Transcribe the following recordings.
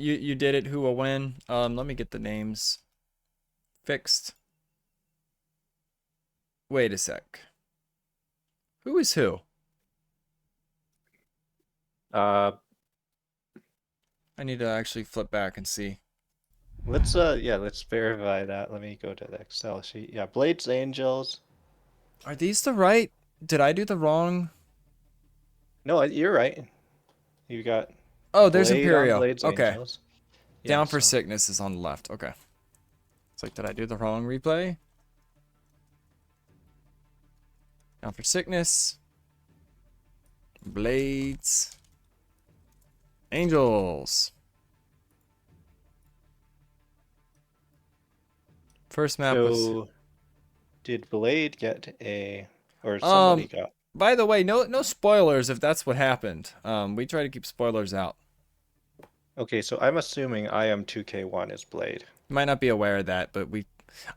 You did it. Who will win? Let me get the names fixed. Wait a sec. Who is who? Uh, I need to actually flip back and see. let's verify that. Let me go to the Excel sheet. Yeah, Blades Angels. Are these the right? Did I do the wrong? No, you're right. You got Oh, there's Blade on Imperio. Blades Okay. Angels. Yeah, Down for so Sickness is on the left. Okay. It's like, did I do the wrong replay? Down for Sickness. Blades. Angels. First map was. so did Blade get a or somebody Um. got By the way, no spoilers if that's what happened. We try to keep spoilers out. Okay, so I'm assuming I am 2K1 is Blade. You might not be aware of that, but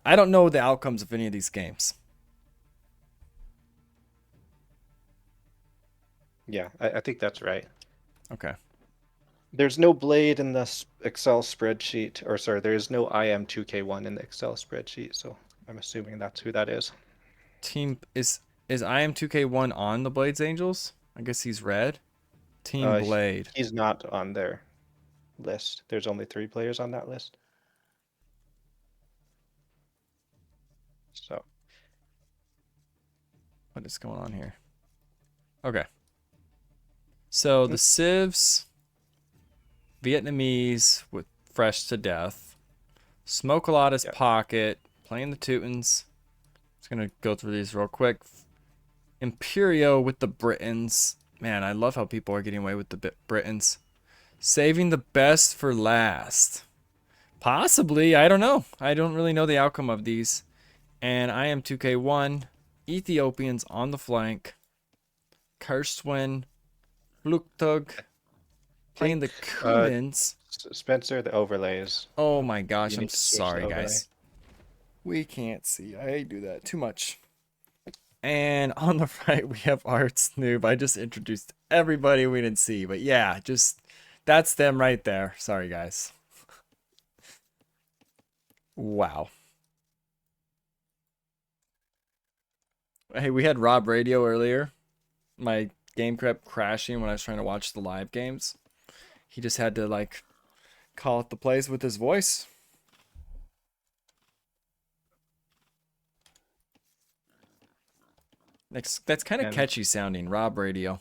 I don't know the outcomes of any of these games. Yeah, I think that's right. Okay. There's no Blade in the Excel spreadsheet, or sorry, there is no I am 2K1 in the Excel spreadsheet, so I'm assuming that's who that is. Team is I am 2K1 on the Blades Angels? I guess he's red. Team Uh, Blade. he's not on their list. There's only 3 players on that list. So, What is going on here? Okay. So the mm, Civs, Vietnamese with fresh to death. Smoke a lot his yeah. pocket. Playing the Teutons. Just gonna go through these real quick. Imperio with the Britons. Man, I love how people are getting away with the Britons. Saving the best for last. Possibly. I don't know. I don't really know the outcome of these. And I am 2K1. Ethiopians on the flank. Karstwin. Fluktug. I Playing think the Cumans. Spencer, the overlays. Oh my gosh. You I'm need to switch the sorry, overlay. guys. We can't see. I do that too much. And on the right, we have Arts Noob. I just introduced everybody we didn't see. But yeah, just that's them right there. Sorry, guys. Wow. Hey, we had Rob Radio earlier. My game kept crashing when I was trying to watch the live games. He just had to like call it the plays with his voice. That's kind of And catchy sounding, Rob Radio.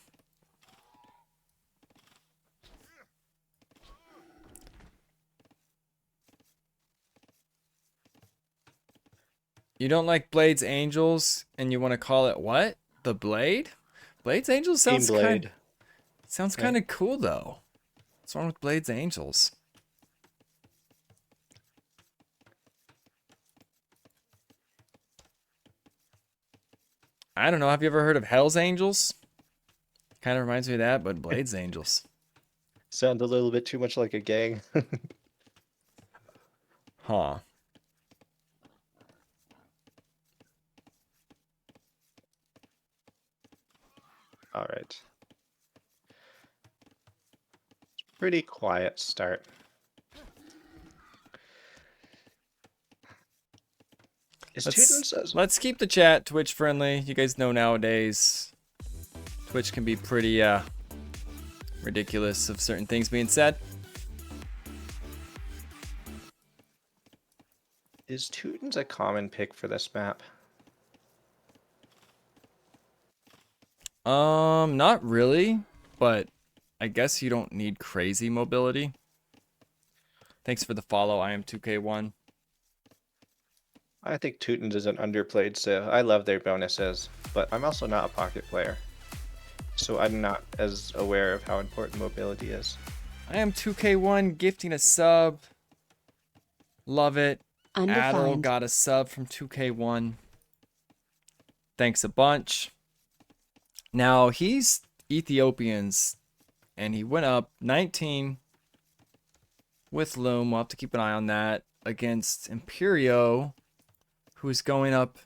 You don't like Blades Angels and you want to call it what? The Blade? Blades Angels Team Blade, sounds right? kind of cool though. What's wrong with Blades Angels? I don't know. Have you ever heard of Hell's Angels? Kind of reminds me of that, but Blades Angels. Sound a little bit too much like a gang. Huh. All right. Pretty quiet start. Is Let's Teuton says let's keep the chat Twitch friendly. You guys know nowadays Twitch can be pretty ridiculous of certain things being said. is Teuton's a common pick for this map? Not really, but I guess you don't need crazy mobility. Thanks for the follow. I am 2K1. I think Teuton's is an underplayed civ. I love their bonuses, but I'm also not a pocket player, so I'm not as aware of how important mobility is. I am 2K1 gifting a sub. Love it. Adel Undefined. got a sub from 2K1. Thanks a bunch. Now he's Ethiopians and he went up 19 with Loom. We'll have to keep an eye on that against Imperio, who's going up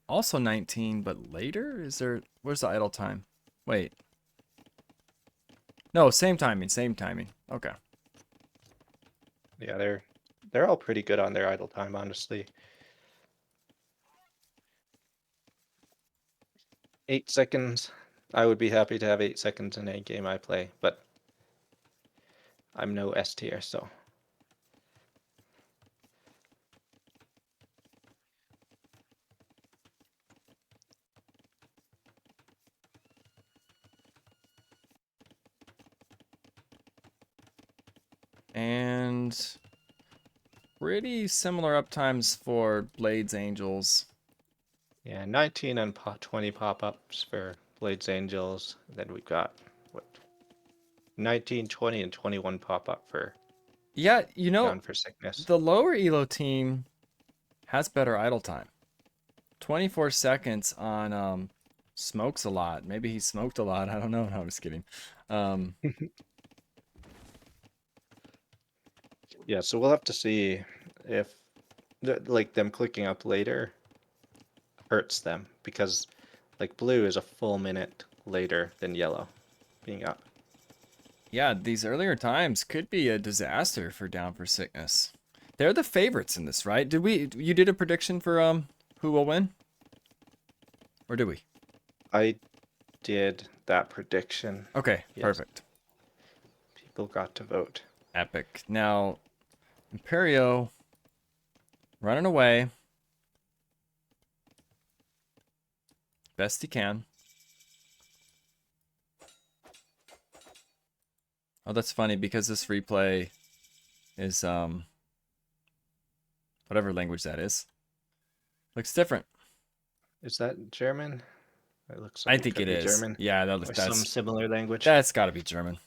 also 19, but later? Where's the idle time? Wait. No, same timing. Okay. Yeah, they're all pretty good on their idle time, honestly. 8 seconds. I would be happy to have 8 seconds in any game I play, but I'm no S tier, so. And pretty similar uptimes for Blades Angels. Yeah, 19 and 20 pop-ups for Blades Angels. Then we've got, what, 19, 20, and 21 pop-up for Yeah, Down for Sickness. the lower elo team has better idle time. 24 seconds on smokes a lot. Maybe he smoked a lot. I don't know. No, I'm just kidding. Um, Yeah, so we'll have to see if like them clicking up later hurts them, because like blue is a full minute later than yellow being up. yeah, these earlier times could be a disaster for Down for Sickness. They're the favorites in this, right? You did a prediction for who will win? Or did we? I did that prediction. Okay, Yes, perfect. people got to vote. Epic. Now, Imperio running away. Best he can. Oh, that's funny because this replay is whatever language that is. Looks different. Is that German? It looks I like it think could it be is. German Yeah, or some similar language. that's got to be German.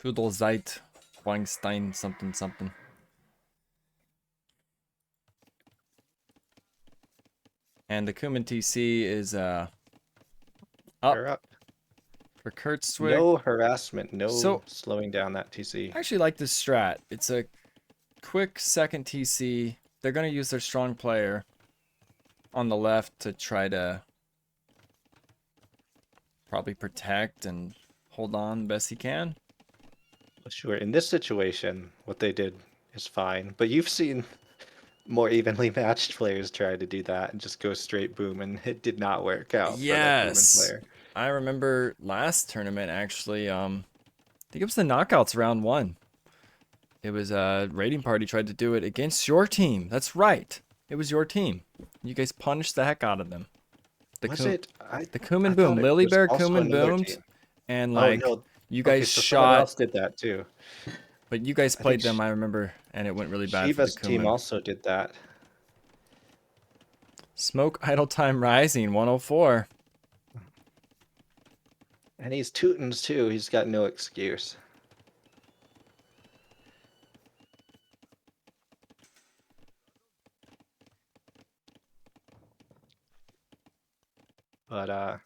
Pudelzeit, Weinstein, something something. And the Kuman TC is up They're up. for Kurtzwick. No harassment, no So slowing down that TC. I actually like this strat. It's a quick second TC. They're gonna use their strong player on the left to try to probably protect and hold on best he can. Sure, in this situation, what they did is fine, but you've seen more evenly matched players try to do that and just go straight boom, and it did not work out for that Kuman Yes. player. I remember last tournament actually, I think it was the knockouts round 1. It was a raiding party tried to do it against your team. That's right. It was your team. You guys punished the heck out of them. Was it? The I Kuman thought boom. it Lily was Bear also Kuman another boomed, team. and Oh like no. you Okay, guys so someone shot, else did that too. but you guys I think played them. I remember, and it went really bad for the Shiva's team Kuman. also did that. Smoke idle time rising 104. And he's Teutons too. He's got no excuse. But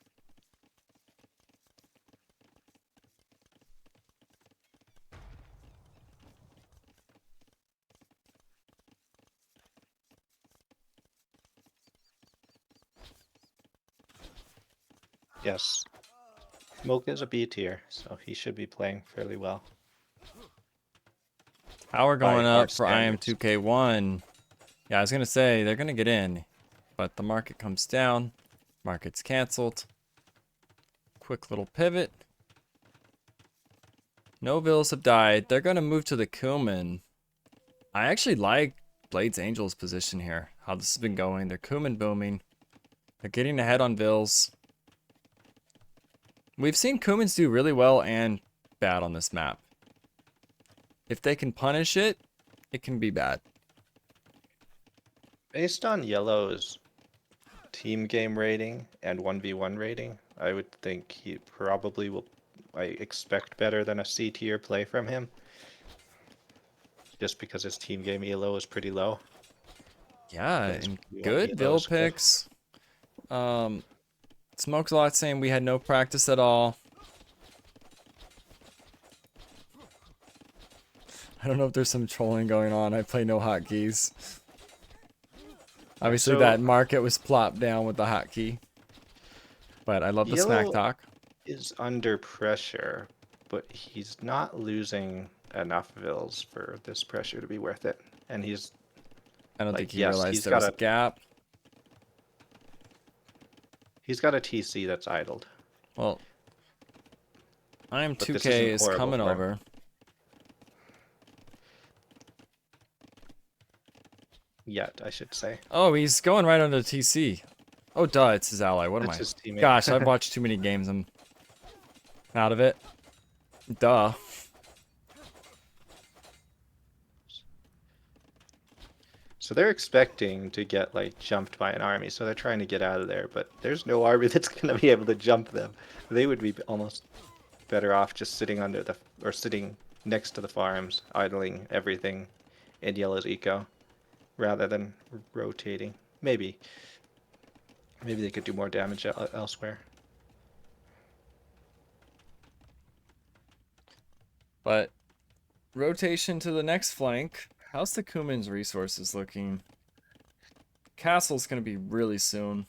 yes. Smoke is a B tier, so he should be playing fairly well. Power By going our up for standards. IM2K1. Yeah, I was gonna say they're gonna get in, but the market comes down. Market's canceled. Quick little pivot. No villas have died. They're gonna move to the Kuman. I actually like Blades Angel's position here. How this has been going. They're Kuman booming. They're getting ahead on vills. We've seen Kumans do really well and bad on this map. If they can punish it, it can be bad. Based on Yellow's team game rating and 1v1 rating, I would think he probably will. I expect better than a C tier play from him. Just because his team game elo is pretty low. Yeah, But his and 1v1 good elo Vill is good. picks. Smokes a lot saying we had no practice at all. I don't know if there's some trolling going on. I play no hotkeys. Obviously, So that market was plopped down with the hotkey. But I love the smack Yellow talk. is under pressure, but he's not losing enough vills for this pressure to be worth it. And he's I don't think like, he yes, realized there was a gap. he's got a TC that's idled, Well, but this IM2K isn't is horrible coming for him. over. Yet, I should say. Oh, he's going right under the TC. Oh, duh, it's his ally. What am That's I? his teammate. Gosh, I've watched too many games. I'm out of it. Duh. So they're expecting to get like jumped by an army, so they're trying to get out of there, but there's no army that's going to be able to jump them. They would be almost better off just sitting under the or sitting next to the farms, idling everything in yellow's eco, rather than rotating. Maybe they could do more damage elsewhere. But rotation to the next flank. How's the Kuman's resources looking? Castle's going to be really soon.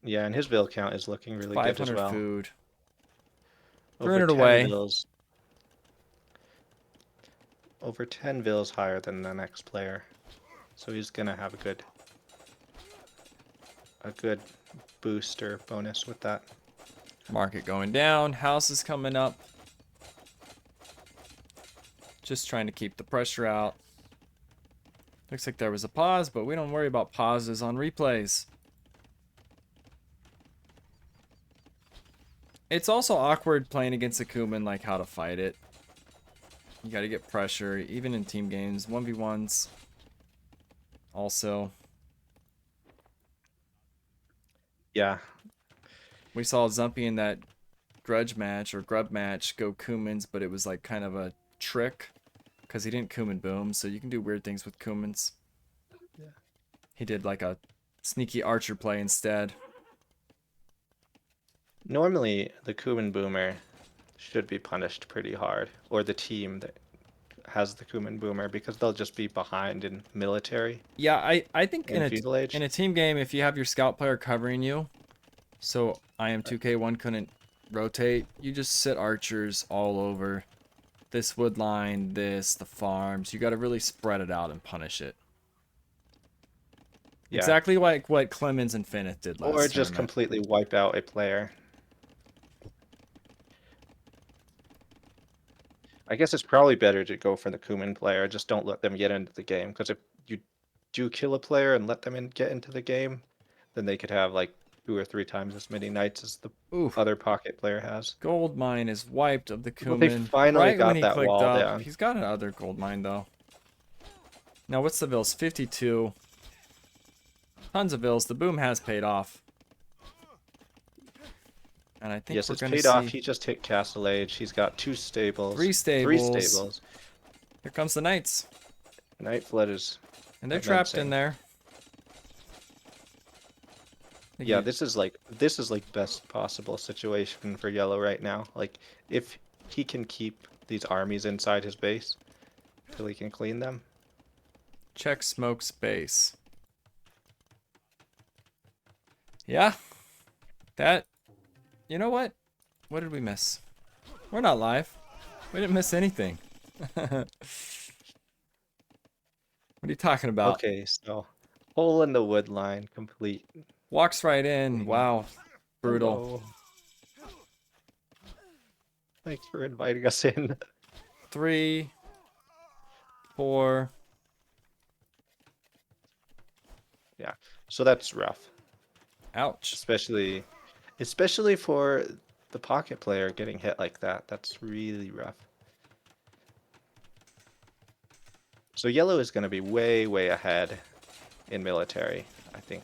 Yeah, and his bill count is looking really good as 500 well. food. Over 300 10 away. bills. Over 10 bills higher than the next player. So he's gonna have a good booster bonus with that. Market going down. House is coming up. Just trying to keep the pressure out. Looks like there was a pause, but we don't worry about pauses on replays. It's also awkward playing against a Kuman, like how to fight it. You gotta get pressure, even in team games. 1v1s. Also. Yeah. We saw Zumpy in that grudge match or grub match go Kumans, but it was like kind of a trick because he didn't Kuman boom, so you can do weird things with Kumans. Yeah. He did like a sneaky archer play instead. Normally, the Kuman Boomer should be punished pretty hard, or the team that has the Kuman Boomer, because they'll just be behind in military Yeah, I think and feudal age. in a team game, if you have your scout player covering you, so IM2K1 couldn't rotate, you just sit archers all over this wood line, the farms. You got to really spread it out and punish it. Yeah. Exactly like what Clemens and Finnith did last Or just tournament. completely wipe out a player. I guess it's probably better to go for the Kuman player. Just don't let them get into the game, because if you do kill a player and let them get into the game, then they could have like 2 or 3 times as many knights as the Ooh, other pocket player has. gold mine is wiped of the Well, they Kuman. finally Right when got he that clicked wall up. down. He's got another gold mine though. Now what's the bills? 52. Tons of bills. The boom has paid off. And I think Yes, we're it's going to paid see off. He just hit Castle Age. He's got 2 stables. 3 3 stables. stables. Here comes the knights. Night Flood is And they're trapped in immense. there. Yeah, this is like best possible situation for yellow right now. Like, if he can keep these armies inside his base till he can clean them. Check smoke space. Yeah. That, you know what? What did we miss? We're not live. We didn't miss anything. What are you talking about? Okay, so hole in the wood line complete. Walks right in. Wow. Brutal. Hello. Thanks for inviting us in. 3, 4. Yeah, so that's rough, Ouch. especially for the pocket player getting hit like that. That's really rough. So yellow is going to be way, way ahead in military, I think.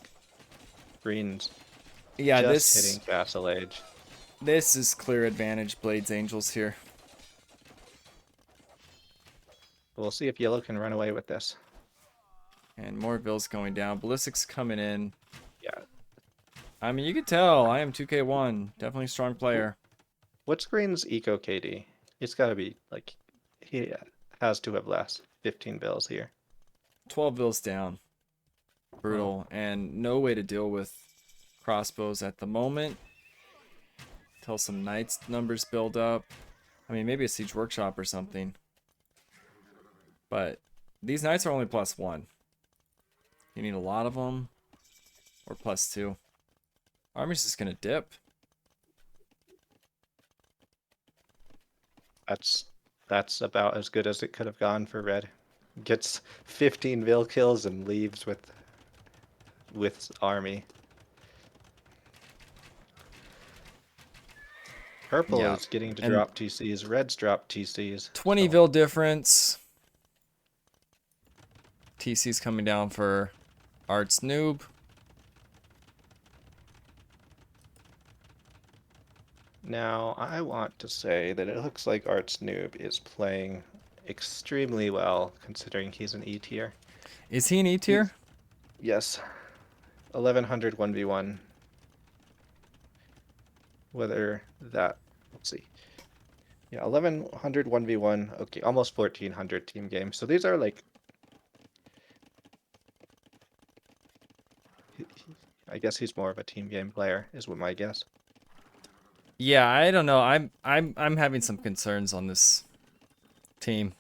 Green's Yeah, just hitting Castle Age. This is clear advantage Blades Angels here. We'll see if yellow can run away with this. And more bills going down. Ballistics coming in. Yeah. I mean, you could tell. I am 2K1. Definitely a strong player. What's Green's eco KD? It's got to be like, he has to have less. 15 bills here. 12 bills down. Brutal. And no way to deal with crossbows at the moment. Till some knights numbers build up. I mean, maybe a siege workshop or something. But these knights are only +1. You need a lot of them. Or +2. Army's just gonna dip. That's about as good as it could have gone for red. Gets 15 Vil kills and leaves with army. Purple Yeah. is getting to And drop TCs. Red's dropped TCs. 20 So Vil difference. TC's coming down for Arts Noob. now I want to say that it looks like Arts Noob is playing extremely well considering he's an E tier. Is he an E tier? Yes. 1100 1v1. Whether that, let's see. Yeah, 1100 1v1. Okay, almost 1400 team games. So these are like, I guess he's more of a team game player, is what my guess. Yeah, I don't know. I'm having some concerns on this team.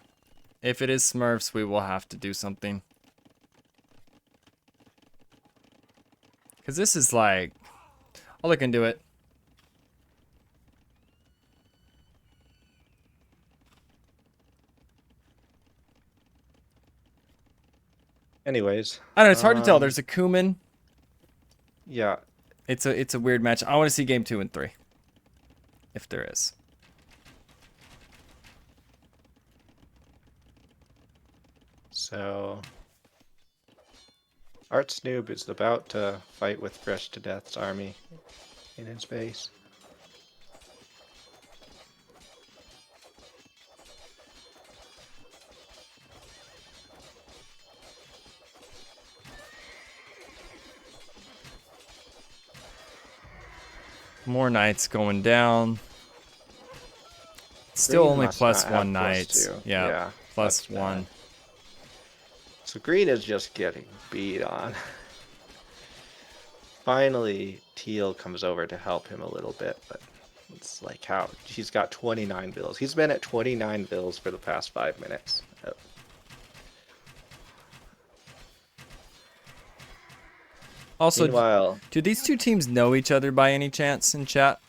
If it is Smurfs, we will have to do something. Cause this is like, I'll look into it. Anyways, I don't know. It's hard to tell. There's a Kuman. yeah, It's a weird match. I want to see game 2 and 3, if there is. so Arts Noob is about to fight with Fresh to Death's army in his base. More knights going down. Still Green only must not +1 have knights. +2. Yeah, Yeah, that's +1. bad. So green is just getting beat on. Finally, teal comes over to help him a little bit, but it's like how he's got 29 bills. He's been at 29 bills for the past 5 minutes. Also, Meanwhile, do these two teams know each other by any chance in chat?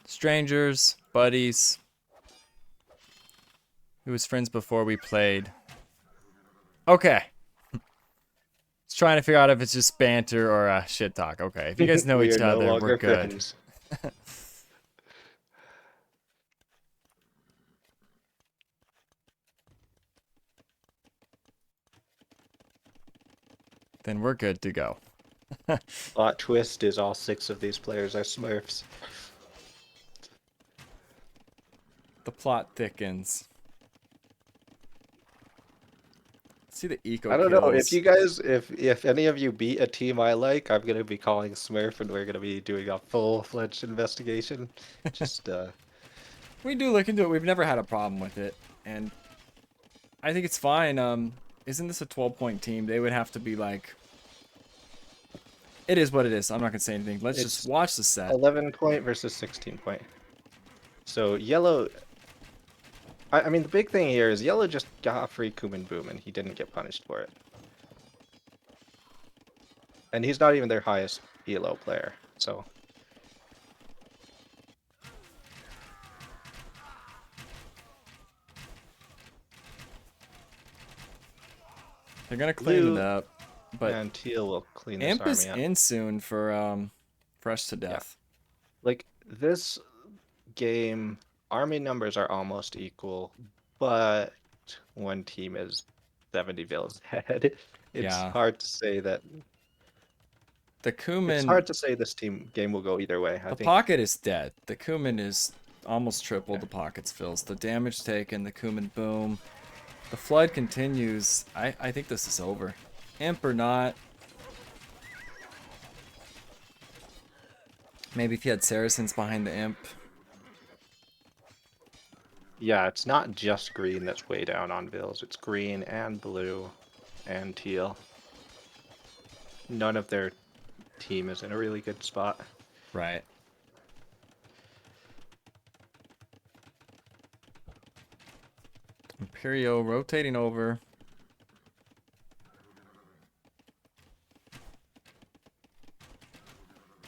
Strangers, buddies. Who was friends before we played? Okay. Just trying to figure out if it's just banter or shit talk. Okay, if you guys know we each are no other, we're longer good. friends. Then we're good to go. Plot twist is all 6 of these players are Smurfs. The plot thickens. See the eco I don't know if kills. you guys, if any of you beat a team I like, I'm gonna be calling Smurf and we're gonna be doing a full-fledged investigation. Just We do look into it. We've never had a problem with it, and I think it's fine. Isn't this a 12-point team? They would have to be like. It is what it is. I'm not gonna say anything. Let's It's just watch the set. 11 point versus 16 point. So yellow. I mean, the big thing here is yellow just got a free Kuman Boom and he didn't get punished for it. And he's not even their highest ELO player, so. They're gonna clean Blue it up, but and teal will clean this Imp is army up. in soon for Fresh to Yeah. Death. Like, this game, army numbers are almost equal, but one team is 70 vills ahead. It's Yeah. hard to say that. The It's Kuman, hard to say this game will go either way. I the think pocket is dead. The Kuman is almost triple the pocket's fills. The damage taken, the Kuman boom. The flood continues. I think this is over. Imp or not. Maybe if you had Saracens behind the Imp. Yeah, it's not just green that's way down on Bills. It's green and blue and teal. None of their team is in a really good spot. Right. Imperio rotating over.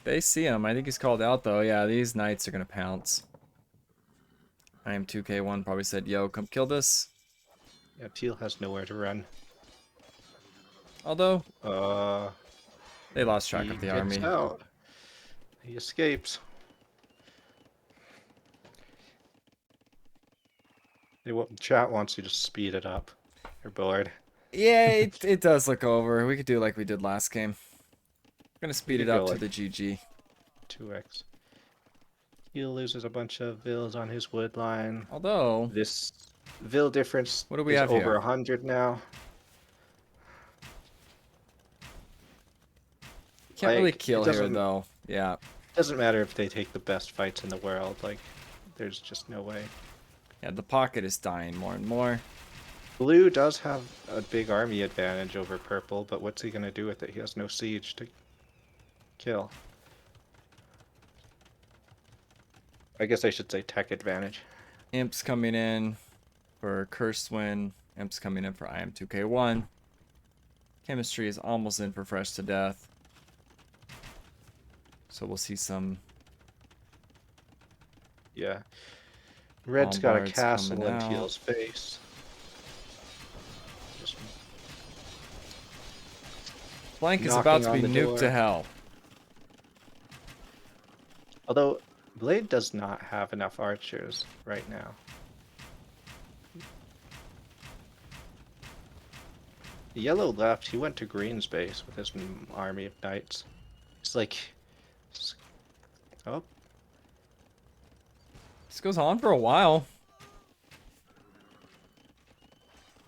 They see him. I think he's called out, though. Yeah, these knights are going to pounce. I am 2K1 probably said, yo, come kill this. Yeah, teal has nowhere to run. Although, Uh, they lost track he of the gets army. out. He escapes. Chat wants you to speed it up. You're bored. Yeah, it does look over. We could do like we did last game. We're going to We speed it could go up to like the GG. 2x. He loses a bunch of vills on his wood line. Although, This vill difference what do we is have over here? 100 now. Can't really Like kill here, though. Yeah. doesn't matter if they take the best fights in the world. Like there's just no way. Yeah, the pocket is dying more and more. Blue does have a big army advantage over purple, but what's he gonna do with it? He has no siege to kill. I guess I should say tech advantage. Imps coming in for Cursed Win. Imps coming in for IM2K1. Chemistry is almost in for Fresh to Death. So we'll see some Yeah. Red's got a bombards coming castle in out. teal's face. Just Flank is about knocking to on be the nuked to door. hell. Although Blade does not have enough archers right now. Yellow left, he went to Green's base with his army of knights. It's like... Oh, This goes on for a while.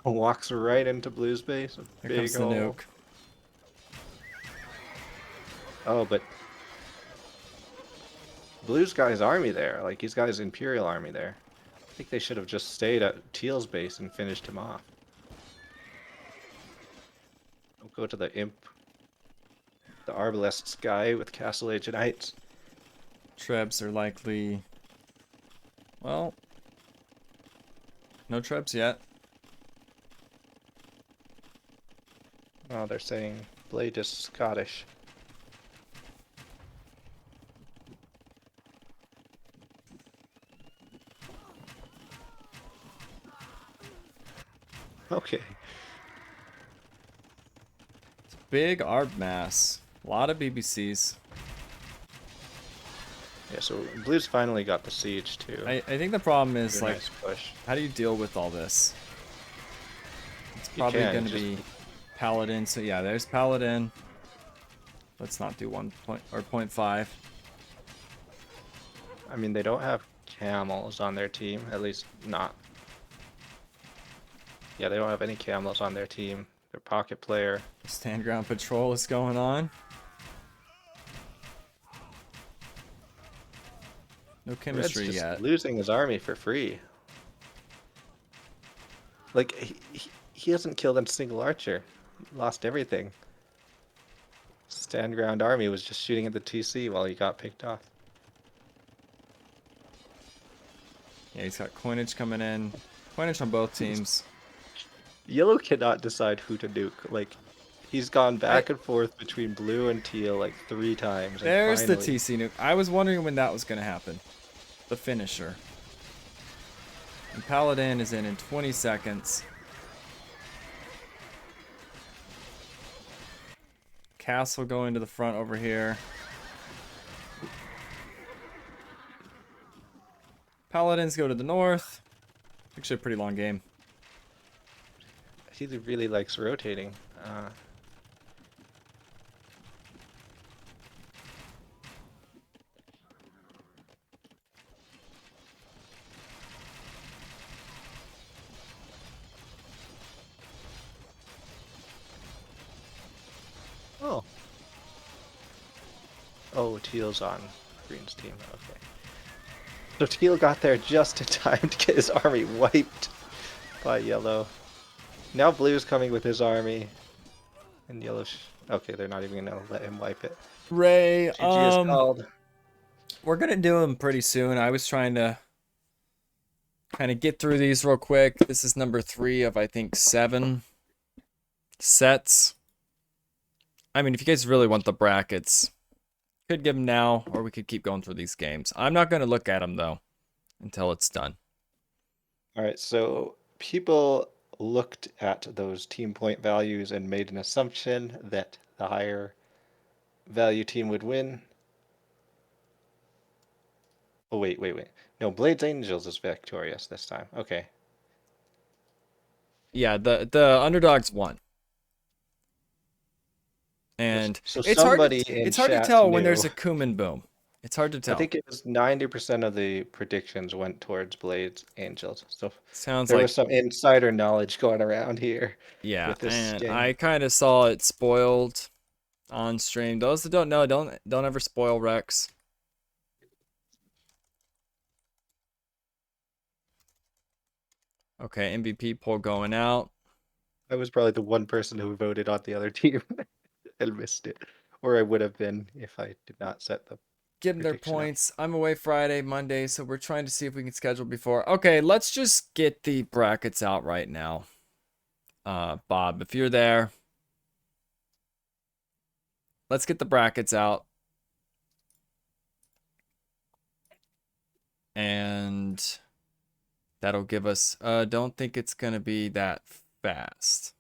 walks right into Blue's base. A Here big comes the hole. nuke. Oh, but... Blue's got his army there. Like, he's got his Imperial army there. I think they should have just stayed at Teal's base and finished him off. Don't go to the Imp. The Arbalest guy with Castle Age Knights. Trebs are likely... Well... No Trebs yet. Oh, they're saying Blade is Scottish. Okay. It's a big Arb mass. A lot of BBCs. Yeah, so Blue's finally got the siege too. I think the problem is, like, Nice push. how do you deal with all this? It's You probably can, going to just- be Paladin. So yeah, there's Paladin. Let's not do 1 point or 0.5. I mean, they don't have camels on their team, at least not. Yeah, they don't have any camels on their team. Their pocket player. Stand ground patrol is going on. No Red's chemistry just yet. losing his army for free. Like, he hasn't killed a single archer. Lost everything. Stand ground army was just shooting at the TC while he got picked off. Yeah, he's got coinage coming in. Coinage on both teams. Yellow cannot decide who to nuke. Like, he's gone back and forth between blue and teal like 3 times. And There's the finally... TC nuke. I was wondering when that was going to happen. The finisher. And Paladin is in 20 seconds. Castle going to the front over here. Paladins go to the north. Actually a pretty long game. He really likes rotating. Oh. Oh, teal's on green's team. Okay. So Teal got there just in time to get his army wiped by Yellow. Now Blue's coming with his army, and Yellow. Okay, they're not even gonna let him wipe it. Ray, GG is called. we're gonna do them pretty soon. I was trying to kind of get through these real quick. This is number 3 of I think 7 sets. I mean, if you guys really want the brackets, could give them now, or we could keep going through these games. I'm not gonna look at them though until it's done. All right, so people looked at those team point values and made an assumption that the higher value team would win. Oh, wait. No, Blades Angels is victorious this time. Okay. Yeah, the underdogs won. So, And so it's hard somebody to in it's hard to chat tell when knew. there's a Kuman boom. It's hard to I tell. think it was 90% of the predictions went towards Blades Angels. So Sounds there was like some insider knowledge going around here yeah, with this and game. I kind of saw it spoiled on stream. Those that don't know, don't ever spoil Rex. Okay, MVP poll going out. I was probably the one person who voted on the other team and missed it. Or I would have been if I did not set the Give them their prediction up. points. I'm away Friday, Monday, so we're trying to see if we can schedule before. Okay, let's just get the brackets out right now. Bob, if you're there, let's get the brackets out. And that'll give us don't think it's gonna be that fast.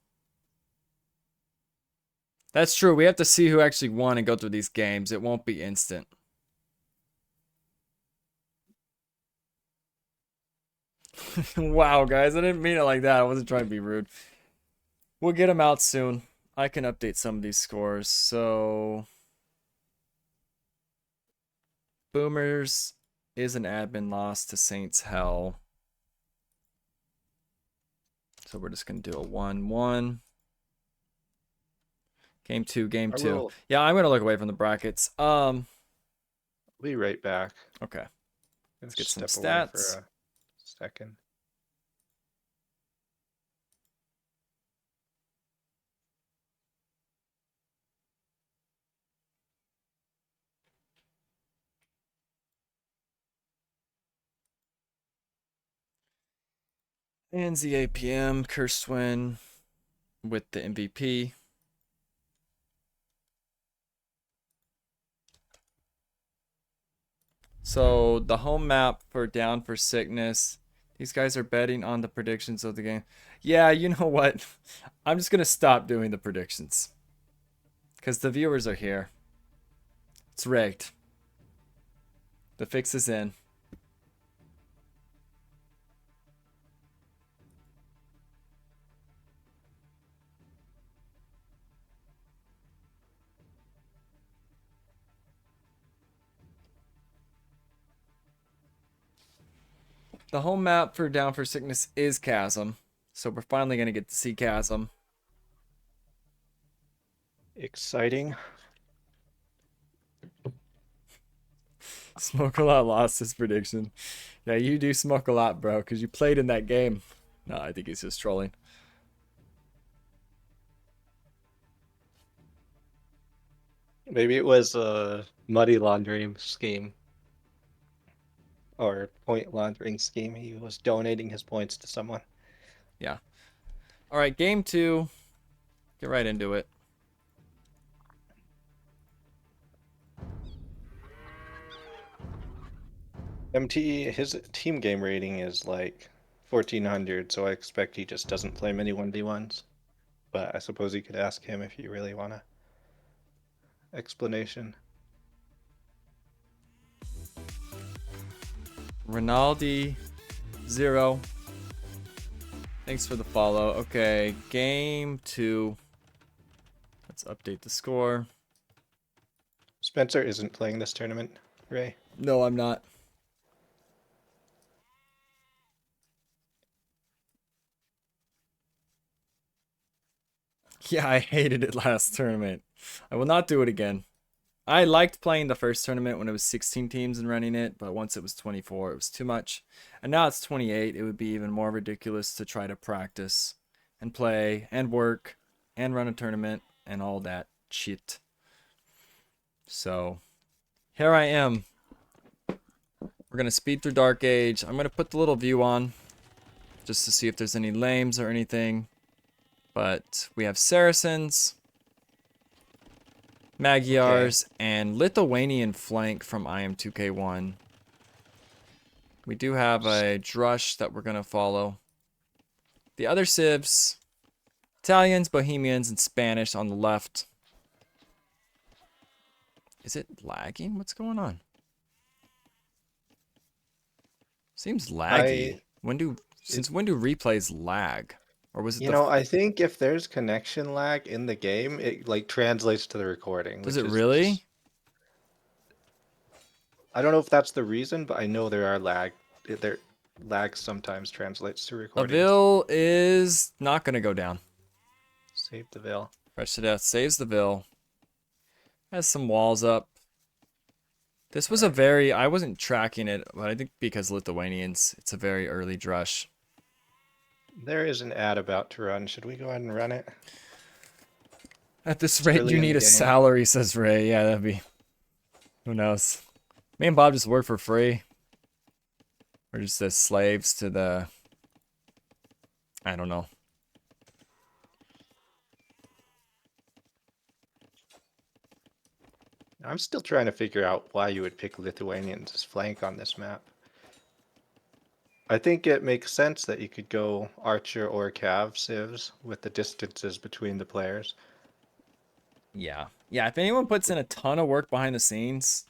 That's true. We have to see who actually won and go through these games. It won't be instant. Wow, guys, I didn't mean it like that. I wasn't trying to be rude. We'll get them out soon. I can update some of these scores. So, Boomers is an admin loss to Saints Hell. So we're just gonna do a 1-1. Game two, game I two. will Yeah, I'm gonna look away from the brackets. be right back. Okay. Gonna Let's get some step away for stats. a second. And ZAPM, Kurswin with the MVP. So the home map for Down for Sickness. These guys are betting on the predictions of the game. Yeah, you know what? I'm just going to stop doing the predictions. Because the viewers are here. It's rigged. The fix is in. The home map for Down for Sickness is Chasm. So we're finally going to get to see Chasm. Exciting. Smoke a lot lost his prediction. Yeah, you do smoke a lot, bro, because you played in that game. No, I think he's just trolling. Maybe it was a money laundering scheme or point laundering scheme. He was donating his points to someone. Yeah. All right, game two. Get right into it. MT, his team game rating is like 1400, so I expect he just doesn't play many 1v1s. But I suppose you could ask him if you really want a explanation. Rinaldi, 0. Thanks for the follow. Okay, game two. Let's update the score. Spencer isn't playing this tournament, Ray. No, I'm not. Yeah, I hated it last tournament. I will not do it again. I liked playing the first tournament when it was 16 teams and running it, but once it was 24, it was too much. And now it's 28. It would be even more ridiculous to try to practice and play and work and run a tournament and all that shit. So here I am. We're going to speed through Dark Age. I'm going to put the little view on just to see if there's any lames or anything. But we have Saracens, Okay. Magyars, and Lithuanian flank from IM2K1. We do have a Drush that we're going to follow. The other civs, Italians, Bohemians, and Spanish on the left. Is it lagging? What's going on? Seems laggy. I it, Since when do replays lag? Or was it you the know, I think if there's connection lag in the game, it like translates to the recording, Does which it is just really? I don't know if that's the reason, but I know there are there lag sometimes translates to recordings. Avil is not going to go down. Save the veil. Fresh to death saves the Vil. Has some walls up. This All was a right. very, I wasn't tracking it, but I think because Lithuanians, it's a very early drush. There is an ad about to run. Should we go ahead and run it? At this It's rate, early you in the need a game. salary, says Ray. Yeah, that'd be, who knows. Me and Bob just work for free. We're just as slaves to the, I don't know. I'm still trying to figure out why you would pick Lithuanians as flank on this map. I think it makes sense that you could go Archer or Cav civs with the distances between the players. Yeah. Yeah, if anyone puts in a ton of work behind the scenes,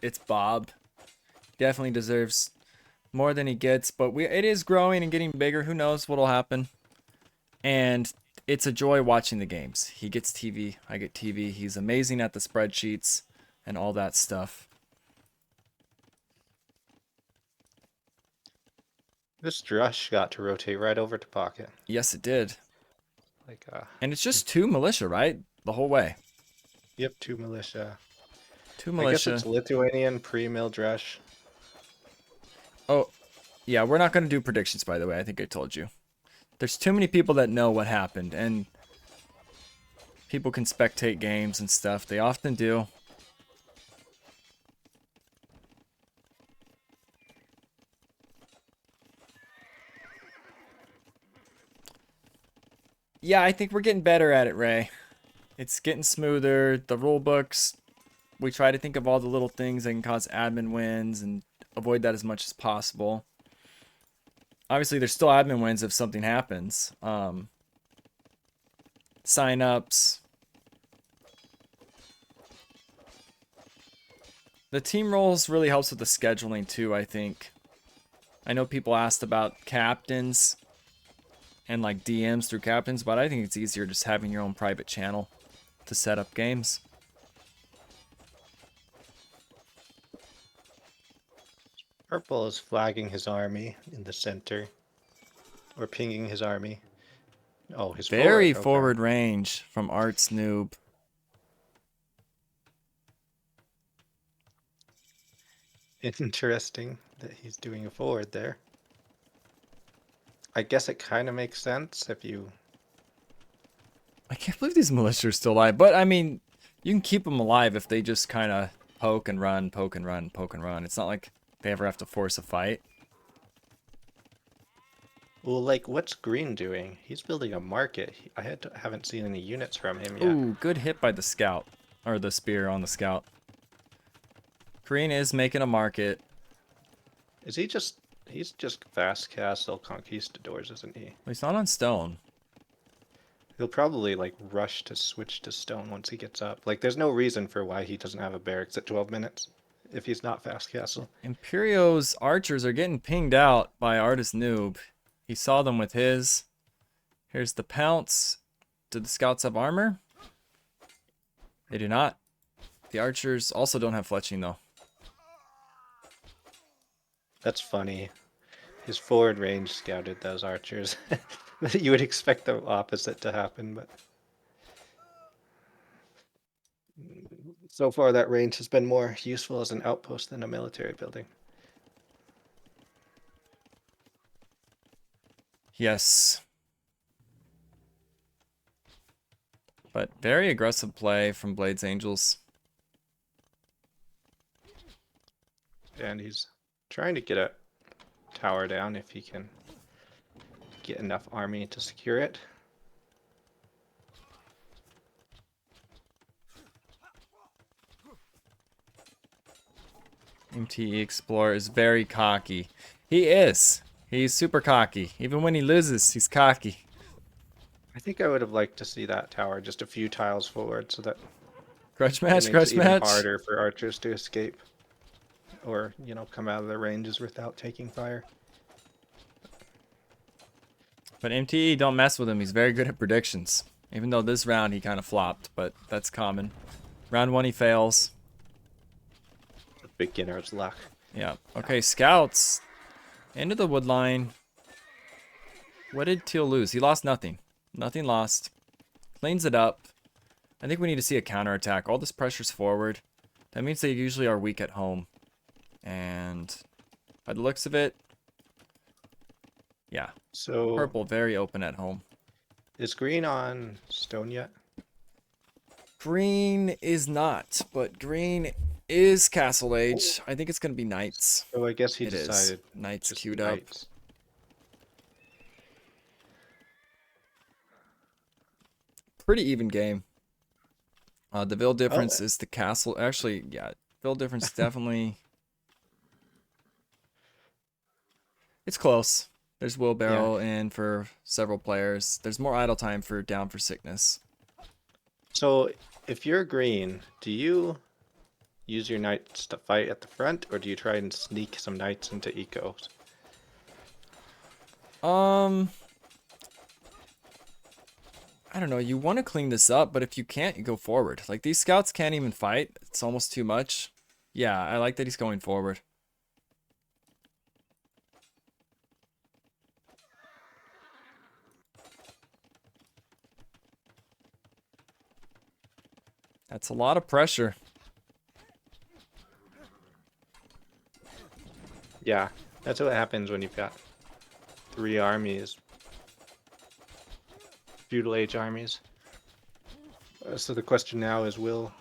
it's Bob. Definitely deserves more than he gets, but it is growing and getting bigger. Who knows what'll happen? And it's a joy watching the games. He gets TV, I get TV. He's amazing at the spreadsheets and all that stuff. This Drush got to rotate right over to pocket. Yes, it did. Like, And it's just two militia, right? The whole way. yep, two militia. Two I guess it's militia. Lithuanian pre-mill Drush. Oh, yeah, we're not going to do predictions, by the way. I think I told you. There's too many people that know what happened, and people can spectate games and stuff. They often do. Yeah, I think we're getting better at it, Ray. It's getting smoother. The rule books, we try to think of all the little things that can cause admin wins and avoid that as much as possible. Obviously, there's still admin wins if something happens. Sign ups. The team roles really helps with the scheduling too, I think. I know people asked about captains and like DMs through captains, but I think it's easier just having your own private channel to set up games. Purple is flagging his army in the center. Or pinging his army. Oh, his Very forward, okay. forward range from Arts Noob. Interesting that he's doing a forward there. I guess it kind of makes sense if you... I can't believe these militia are still alive. But I mean, you can keep them alive if they just kind of poke and run, poke and run, poke and run. It's not like they ever have to force a fight. Well, like, what's Green doing? He's building a market. Haven't seen any units from him yet. Ooh, good hit by the scout. Or the spear on the scout. Korean is making a market. Is he just... He's just fast castle conquistadors, isn't he? He's not on stone. He'll probably, like, rush to switch to stone once he gets up. Like, there's no reason for why he doesn't have a barracks at 12 minutes if he's not fast castle. Imperio's archers are getting pinged out by Artist Noob. He saw them with his. Here's the pounce. Do the scouts have armor? They do not. The archers also don't have fletching, though. That's funny. His forward range scouted those archers. You would expect the opposite to happen, but So far, that range has been more useful as an outpost than a military building. Yes. But very aggressive play from Blades Angels. And he's trying to get a tower down if he can get enough army to secure it. MTE Explorer is very cocky. He is. He's super cocky. Even when he loses, he's cocky. I think I would have liked to see that tower just a few tiles forward so that Grudge it match, makes it grudge even match. harder for archers to escape or, come out of their ranges without taking fire. But MTE, don't mess with him. He's very good at predictions. Even though this round he kind of flopped, but that's common. Round 1 he fails. Beginner's luck. Yeah. Okay, scouts. Into the wood line. What did Teal lose? He lost nothing. Nothing lost. Cleans it up. I think we need to see a counterattack. All this pressure's forward. That means they usually are weak at home. And by the looks of it, yeah. So Purple, very open at home. is green on stone yet? Green is not, but green is Castle Age. I think it's going to be Knights. So I guess he It is. decided Knights just queued up. knights. Pretty even game. The Ville difference Oh, is the castle. Actually, yeah, Ville difference definitely. It's close. There's yeah. wheelbarrow in for several players. There's more idle time for down for sickness. So if you're green, do you use your knights to fight at the front, or do you try and sneak some knights into ecos? I don't know. You want to clean this up, but if you can't, you go forward. Like these scouts can't even fight. It's almost too much. Yeah, I like that he's going forward. That's a lot of pressure. Yeah, that's what happens when you've got 3 armies, feudal age armies. So the question now is, will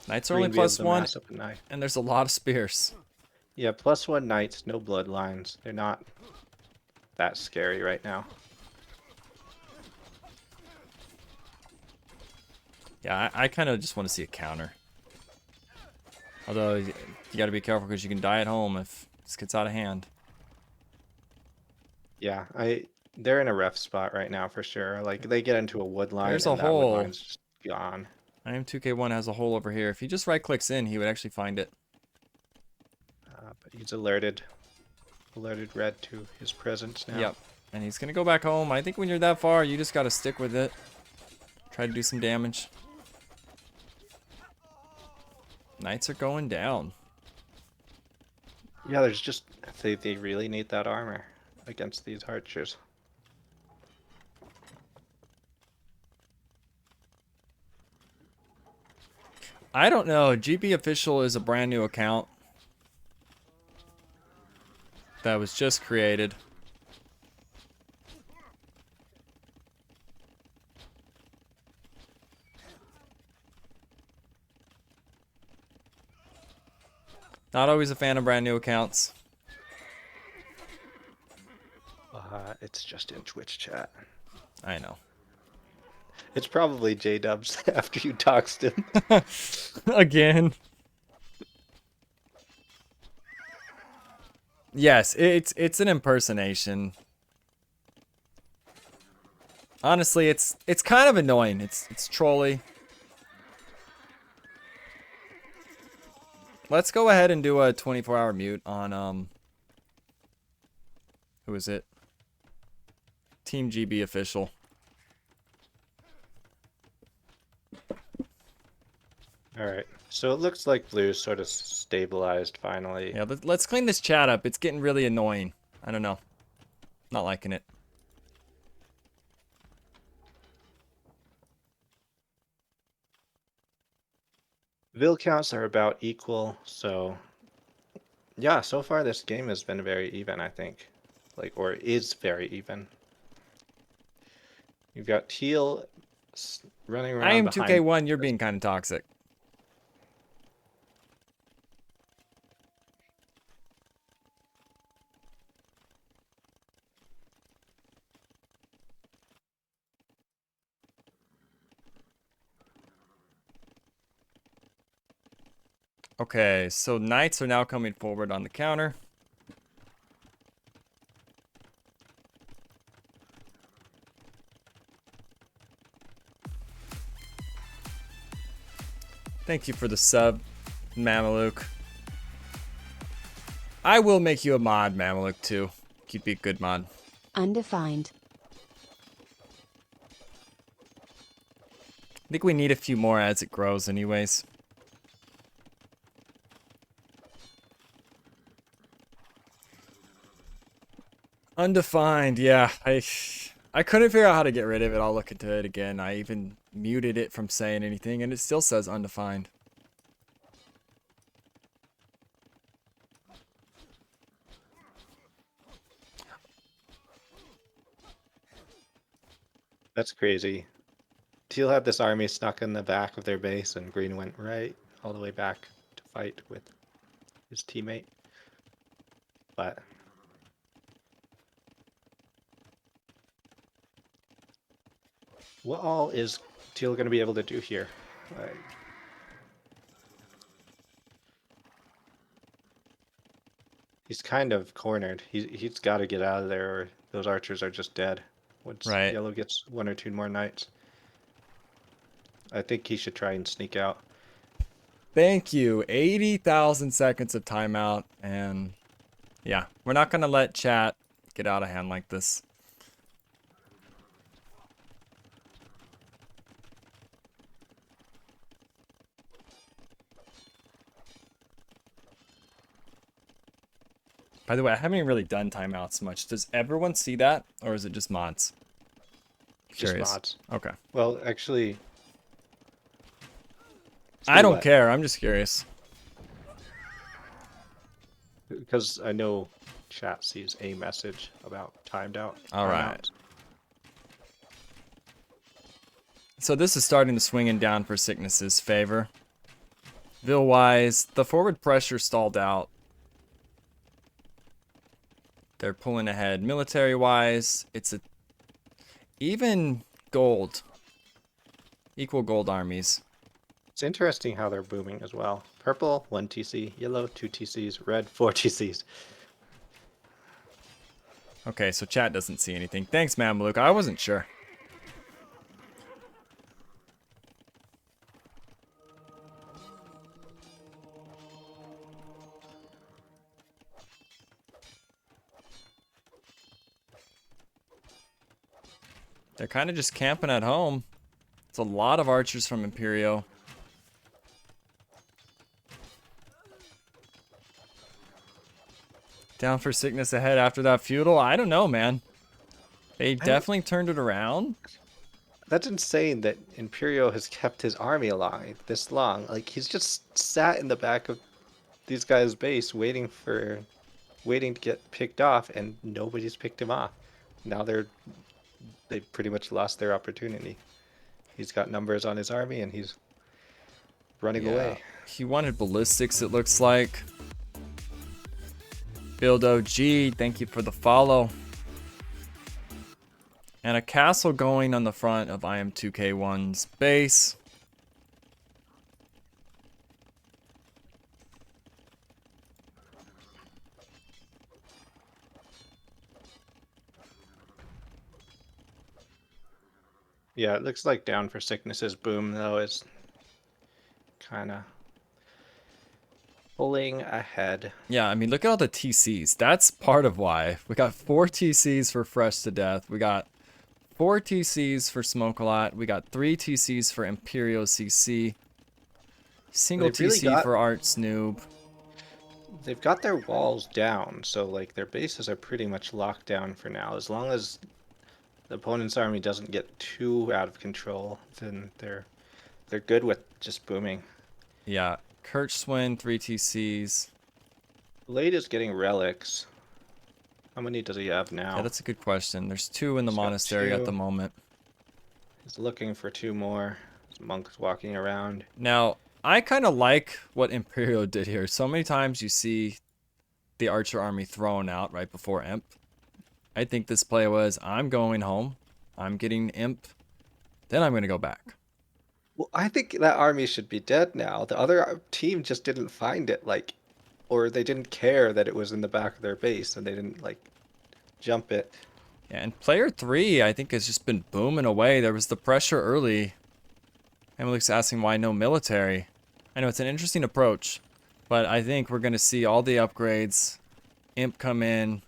Knights are only green be able plus to one, mass up a knight? and there's a lot of spears. Yeah, +1 knights, no bloodlines. They're not that scary right now. Yeah, I kind of just want to see a counter. Although, you got to be careful because you can die at home if this gets out of hand. Yeah, they're in a rough spot right now for sure. Like they get into a wood line There's a and that wood hole. line's just gone. IM2K1 has a hole over here. If he just right-clicks in, he would actually find it. But he's alerted red to his presence now. Yep. And he's going to go back home. I think when you're that far, you just got to stick with it. Try to do some damage. Knights are going down. Yeah, there's just they really need that armor against these archers. I don't know. GB Official is a brand new account that was just created. Not always a fan of brand new accounts. It's just in Twitch chat. I know. It's probably J-Dubs after you doxed him. Again. Yes, it's an impersonation. Honestly, it's kind of annoying. It's trolly. Let's go ahead and do a 24-hour mute on who is it? Team GB Official. All right. So it looks like blue's sort of stabilized finally. Yeah, let's clean this chat up. It's getting really annoying. I don't know. Not liking it. Vil counts are about equal, so yeah, so far this game has been very even, I think. Like, or is very even. You've got Teal running I around am behind. 2K1, you're being kind of toxic. Okay, so knights are now coming forward on the counter. Thank you for the sub, Mameluke. I will make you a mod, Mameluke, too. You'd be a good mod. Undefined. I think we need a few more as it grows anyways. Undefined, yeah. I couldn't figure out how to get rid of it. I'll look into it again. I even muted it from saying anything, and it still says undefined. That's crazy. Teal had this army stuck in the back of their base, and Green went right all the way back to fight with his teammate. But what all is Teal going to be able to do here? Like, he's kind of cornered. He's got to get out of there, or those archers are just dead. Once Right. Yellow gets one or two more knights, I think he should try and sneak out. Thank you. 80,000 seconds of timeout, and yeah, we're not going to let chat get out of hand like this. By the way, I haven't even really done timeouts much. Does everyone see that, or is it just mods? Just Curious. mods. Okay. Well, actually, I see don't what? care. I'm just curious. Because I know chat sees a message about timed out All right. timeouts. So this is starting to swing in down for Sickness's favor. Vil-wise, the forward pressure stalled out. They're pulling ahead. Military-wise, it's a even gold. Equal gold armies. It's interesting how they're booming as well. Purple, 1 TC, yellow, 2 TCs, red, 4 TCs. Okay, so chat doesn't see anything. Thanks, Mameluke. I wasn't sure. They're kind of just camping at home. It's a lot of archers from Imperio. Down for Sickness ahead after that feudal? I don't know, man. They definitely turned it around. That's insane that Imperio has kept his army alive this long. Like, he's just sat in the back of these guys' base waiting to get picked off, and nobody's picked him off. Now they pretty much lost their opportunity. He's got numbers on his army, and he's running Yeah. away. He wanted ballistics, it looks like. Build OG, thank you for the follow. And a castle going on the front of IM2K1's base. Yeah, it looks like down for Sickness's boom, though, is kind of pulling ahead. Yeah, I mean, look at all the TCs. That's part of why. We got 4 TCs for Fresh to Death. We got 4 TCs for Smoke a Lot. We got 3 TCs for Imperial CC. Single They've really TC got for Art Snoob. they've got their walls down, so like their bases are pretty much locked down for now. As long as the opponent's army doesn't get too out of control, then they're good with just booming. Yeah. Kirchswin, 3 TCs. Blade is getting relics. How many does he have Yeah, now? that's a good question. There's 2 in the He's got monastery at the 2. moment. He's looking for 2 more. There's monks walking around. Now, I kind of like what Imperio did here. So many times you see the archer army thrown out right before Imp. I think this play was, I'm going home. I'm getting Imp. Then I'm going to go back. Well, I think that army should be dead now. The other team just didn't find it, like, or they didn't care that it was in the back of their base and they didn't, like, jump it. Yeah, and player 3, I think, has just been booming away. There was the pressure early. Emily's asking why no military. I know it's an interesting approach, but I think we're going to see all the upgrades. Imp come in.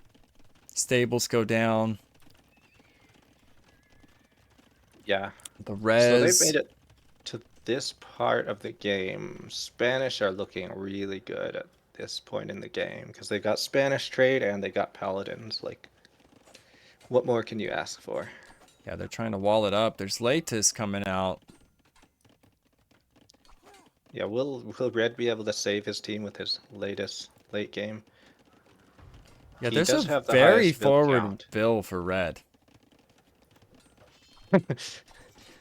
Stables go down. Yeah. The So they've res. made it to this part of the game. Spanish are looking really good at this point in the game because they got Spanish trade and they got paladins. Like, what more can you ask for? Yeah, they're trying to wall it up. There's Latus coming out. Yeah, will Red be able to save his team with his latest late game? Yeah, He there's does a have the very highest build forward count. bill for red.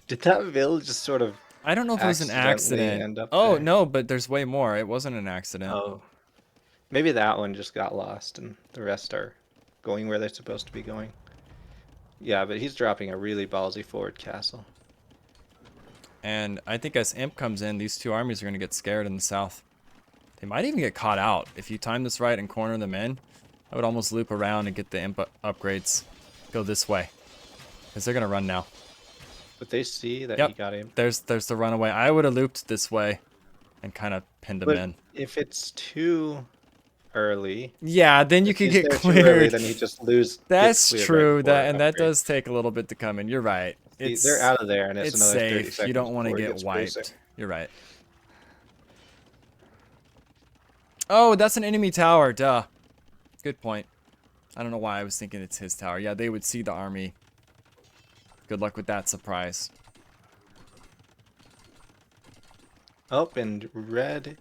Did that build just sort of I don't know if it was an accidentally accident. end up Oh, there? no, but there's way more. It wasn't an accident. Oh, maybe that one just got lost and the rest are going where they're supposed to be going. Yeah, but he's dropping a really ballsy forward castle. And I think as Imp comes in, these 2 armies are going to get scared in the south. They might even get caught out. If you time this right and corner them in, I would almost loop around and get the Imp upgrades. Go this way. Because they're going to run now. But they see that he Yep. got him. There's the runaway. I would have looped this way and kind of pinned them But in. if it's too early, Yeah, then you if could he's get there too early, cleared. then he just gets That's cleared right true. before That upgrade. does take a little bit to come in. You're right. See, they're out of there, and it's It's another 30 safe. You seconds don't want to before he get gets bruising. wiped. You're right. Oh, that's an enemy tower. Duh. Good point. I don't know why I was thinking it's his tower. Yeah, they would see the army. Good luck with that surprise. Oh, and red.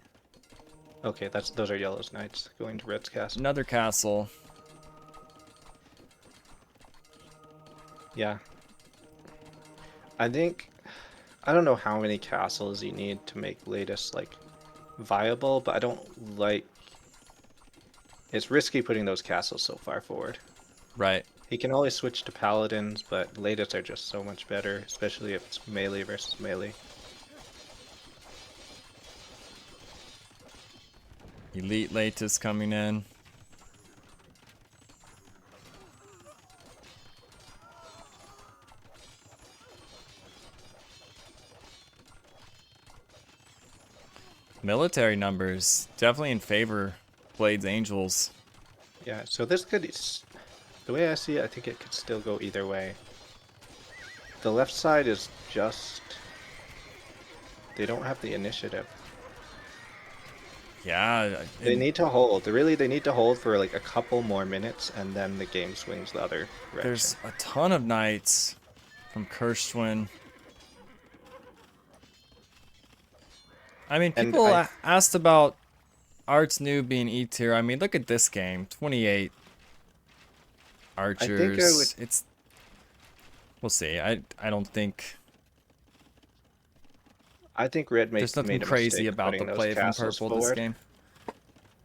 Okay, those are Yellow's knights going to Red's castle. Another castle. Yeah. I don't know how many castles you need to make latest like viable, but I don't like. It's risky putting those castles so far forward. Right. He can always switch to paladins, but latest are just so much better, especially if it's melee versus melee. Elite Latus coming in. Military numbers definitely in favor. Blades Angels. Yeah, so this could, the way I see it, I think it could still go either way. The left side is just, they don't have the initiative. Yeah. They need to hold. They need to hold for like a couple more minutes, and then the game swings the other direction. There's a ton of knights from Kirstwin. I mean, And people asked about Art's new being E tier. I mean, look at this game. 28 archers. It's we'll see. I don't think I think Red there's nothing made a crazy mistake about the putting those play from castles purple this forward. game.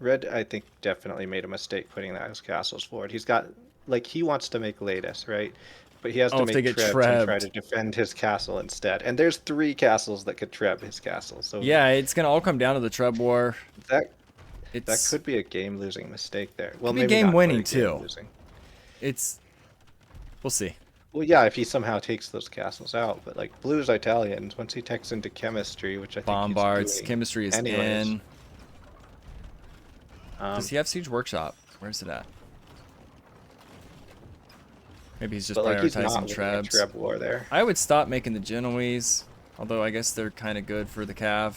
Red, I think, definitely made a mistake putting those castles forward. He's got, like, he wants to make Latest, right? But he has Oh, to if they make get Trebs and try trebbed. to defend his castle instead. And there's 3 castles that could treb his castle. So Yeah, it's gonna all come down to the Treb War. that It's could be a game-losing mistake there. Well, could be maybe game not, but winning a too. game-losing. It's we'll see. Well, yeah, if he somehow takes those castles out, but like Blue's Italians, once he techs into chemistry, which I think Bombards. he's doing Chemistry is anyways, in. Does he have Siege Workshop? Where's it at? Maybe he's just but like he's prioritizing not winning a Trebs. Treb war there. I would stop making the Genoese, although I guess they're kind of good for the Cav.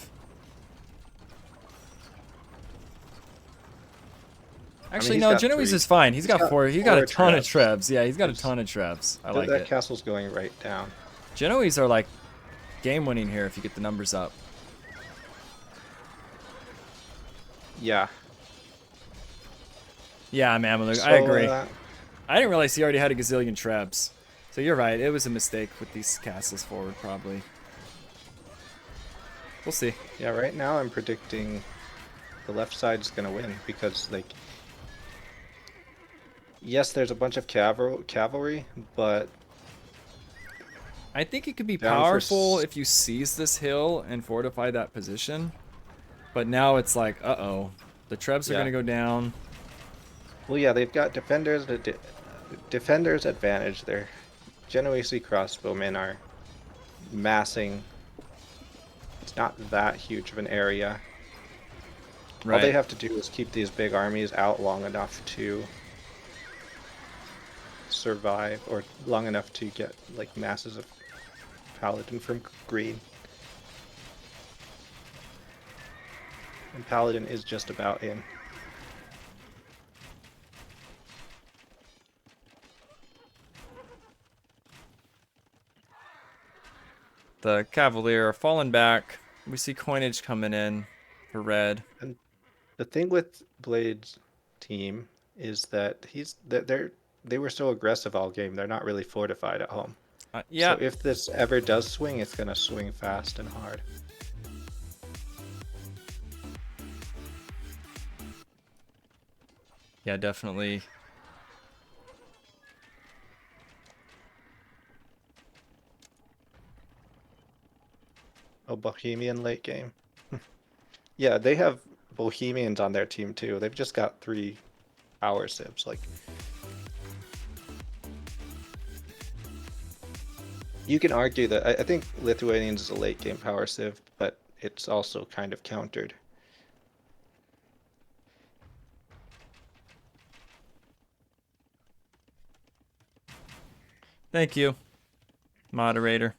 Actually, he's no, got Genoese 3. is fine. He's got 4. He got a 4 ton of Trebs. Trebs. Yeah, he's got a There's- ton of Trebs. I So like that it. castle's going right down. Genoese are like game winning here if you get the numbers up. Yeah. Yeah, man, I So agree. I didn't realize he already had a gazillion trebs. So you're right. It was a mistake with these castles forward, probably. We'll see. yeah, right now I'm predicting the left side's gonna win because like yes, there's a bunch of cavalry, but I think it could be down for powerful if you seize this hill and fortify that position. But now it's like, uh-oh. The trebs are going yeah. to go down. Well, yeah, they've got defenders advantage. Their Genoese crossbowmen are massing. It's not that huge of an area. All they Right. have to do is keep these big armies out long enough to survive, or long enough to get like masses of paladin from green. And paladin is just about in. The Cavalier are falling back. We see coinage coming in for red. And the thing with Blade's team is that they were so aggressive all game. They're not really fortified at home. So Yeah. if this ever does swing, it's gonna swing fast and hard. Yeah, definitely. Oh, Bohemian late game. Yeah, they have Bohemians on their team too. They've just got 3 power sibs. Like you can argue that I think Lithuanians is a late game power civ, but it's also kind of countered. Thank you, moderator.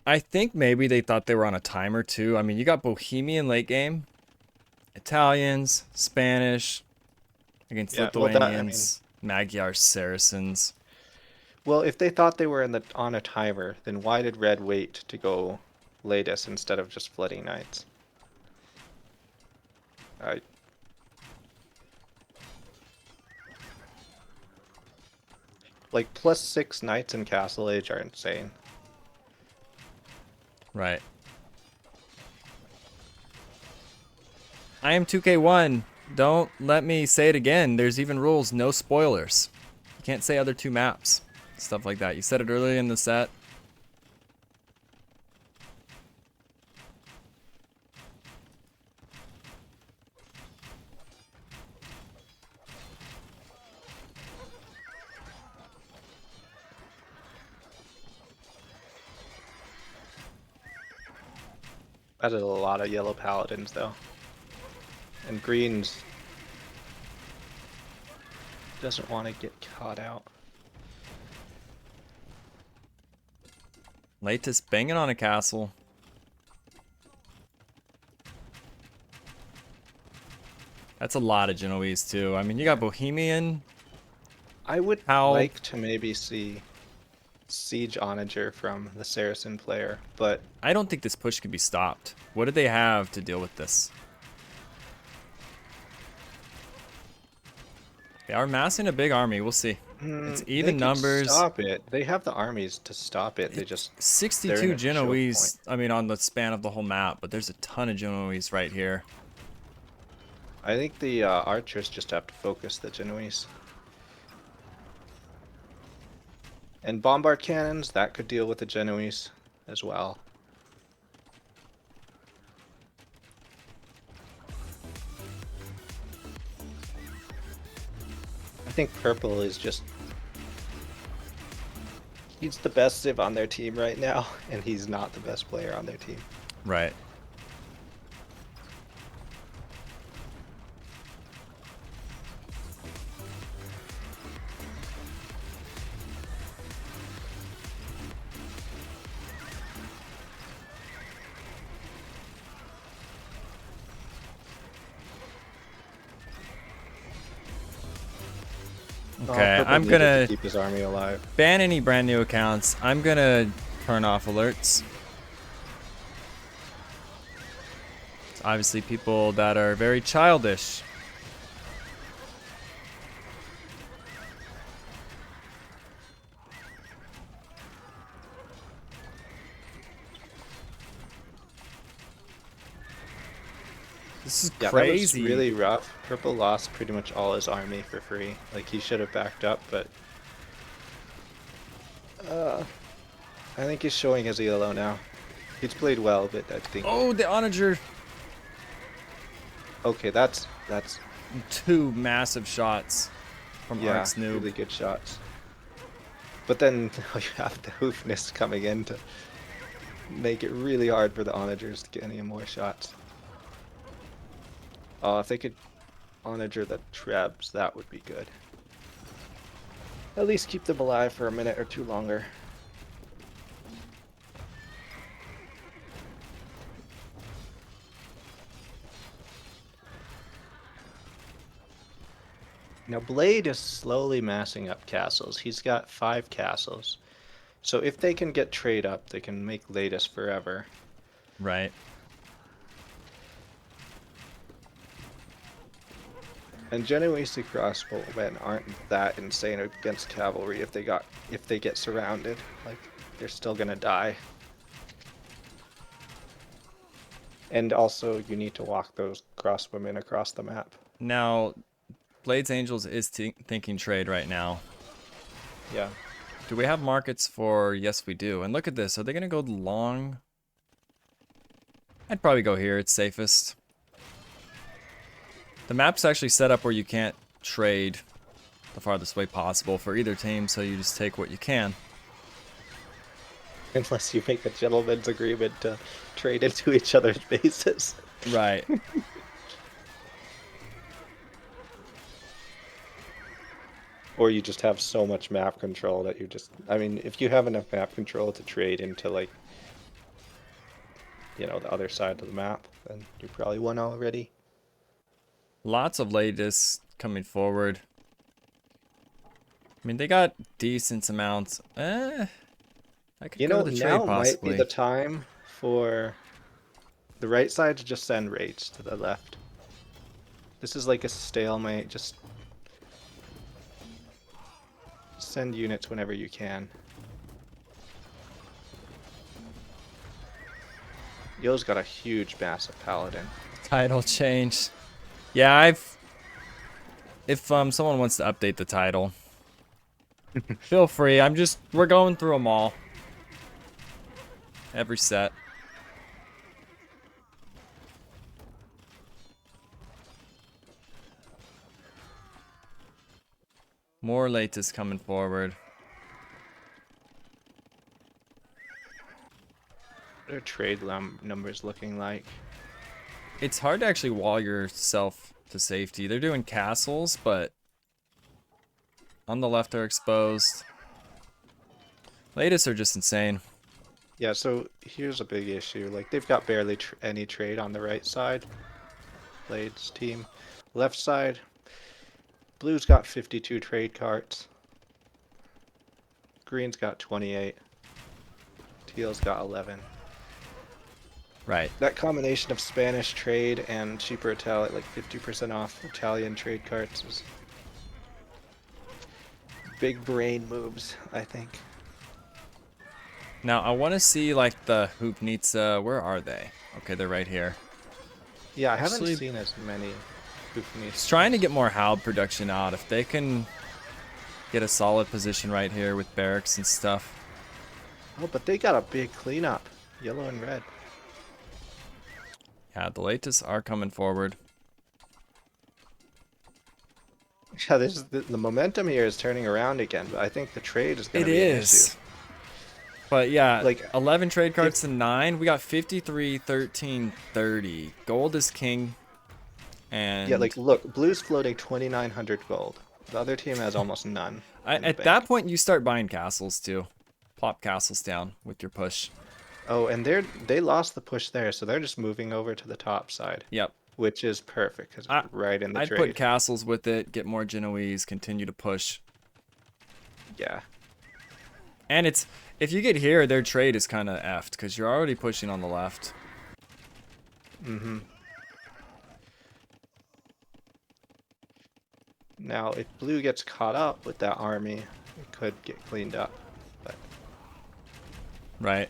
I think maybe they thought they were on a timer too. I mean, you got Bohemian late game, Italians, Spanish against Yeah, well that I mean, Lithuanians, Magyars, Saracens. well if they thought they were in the on a timer, then why did Red wait to go latest instead of just flooding knights? I like +6 knights in Castle Age are insane. Right. I am 2K1. Don't let me say it again. There's even rules, no spoilers. You can't say other 2 maps. Stuff like that. You said it earlier in the set. That is a lot of yellow paladins though. And greens doesn't want to get caught out. Latest banging on a castle. That's a lot of Genoese too. I mean, you got Bohemian. I would How? like to maybe see Siege Onager from the Saracen player, but I don't think this push can be stopped. What do they have to deal with this? They are massing a big army. We'll see. It's they even could numbers. stop it. They have the armies to stop it. They're in 62 a choke point. Genoese, I mean, on the span of the whole map, but there's a ton of Genoese right here. I think the archers just have to focus the Genoese. And bombard cannons, that could deal with the Genoese as well. I think purple is just... He's the best civ on their team right now, and he's not the best player on their team. Right. Oh, Okay, purple I'm needed to gonna keep his army alive. ban any brand new accounts. I'm gonna turn off alerts. It's obviously people that are very childish. This is Yeah, that was crazy. really rough. Purple lost pretty much all his army for free. Like, he should have backed up, but uh, I think he's showing his ELO now. He's played well, but I think Oh, the onager. okay, that's Two massive shots from yeah, Arx Noob. really good shots. But then you have the hoofness coming in to make it really hard for the onagers to get any more shots. Oh, if they could onager the trebs, that would be good. At least keep them alive for a minute or two longer. Now Blade is slowly massing up castles. He's got 5 castles. So if they can get trade up, they can make Latest forever. Right. And Genoese crossbowmen aren't that insane against cavalry if they get surrounded. Like, they're still gonna die. And also you need to walk those crossbowmen across the map. Now, Blades Angels is thinking trade right now. Yeah. Do we have markets for? Yes, we do. And look at this. Are they going to go long? I'd probably go here. It's safest. The map's actually set up where you can't trade the farthest way possible for either team, so you just take what you can. Unless you make a gentleman's agreement to trade into each other's bases. Right. Or you just have so much map control that you just... I mean, if you have enough map control to trade into, like, you know, the other side of the map, then you probably won already. Lots of latest coming forward. I mean, they got decent amounts. I could You go know, to the now trade might be possibly. the time for the right side to just send raids to the left. This is like a stalemate, just send units whenever you can. Yo's got a huge, massive paladin. Title change. Yeah, if someone wants to update the title, feel free. We're going through them all. Every set. More latest coming forward. What are trade numbers looking like? It's hard to actually wall yourself to safety. They're doing castles, but on the left are exposed. Latest are just insane. Yeah, so here's a big issue. Like, they've got barely any trade on the right side. Blade's team. Left side, Blue's got 52 trade carts. Green's got 28. Teal's got 11. Right. That combination of Spanish trade and cheaper Italian, like 50% off Italian trade carts, is big brain moves, I think. Now, I want to see, like, the Hoopnitsa. Where are they? Okay, they're right here. Yeah, I Actually, haven't seen as many Hoofneys. Just trying to get more Haub production out. If they can get a solid position right here with barracks and stuff. Oh, but they got a big cleanup. Yellow and red. Yeah, the latest are coming forward. Yeah, the momentum here is turning around again, but I think the trade is going It to be an issue. is. But yeah, Like, 11 trade cards to 9. We got 53, 13, 30. Gold is king. And yeah, like, look, Blue's floating 2,900 gold. The other team has almost none in the at bank. that point, you start buying castles too. Plop castles down with your push. Oh, and they lost the push there, so they're just moving over to the top side. Yep. Which is perfect, because it's right in the I'd put trade. castles with it, get more Genoese, continue to push. Yeah. And it's if you get here, their trade is kind of effed because you're already pushing on the left. Mm-hmm. Now, if blue gets caught up with that army, it could get cleaned up. But Right.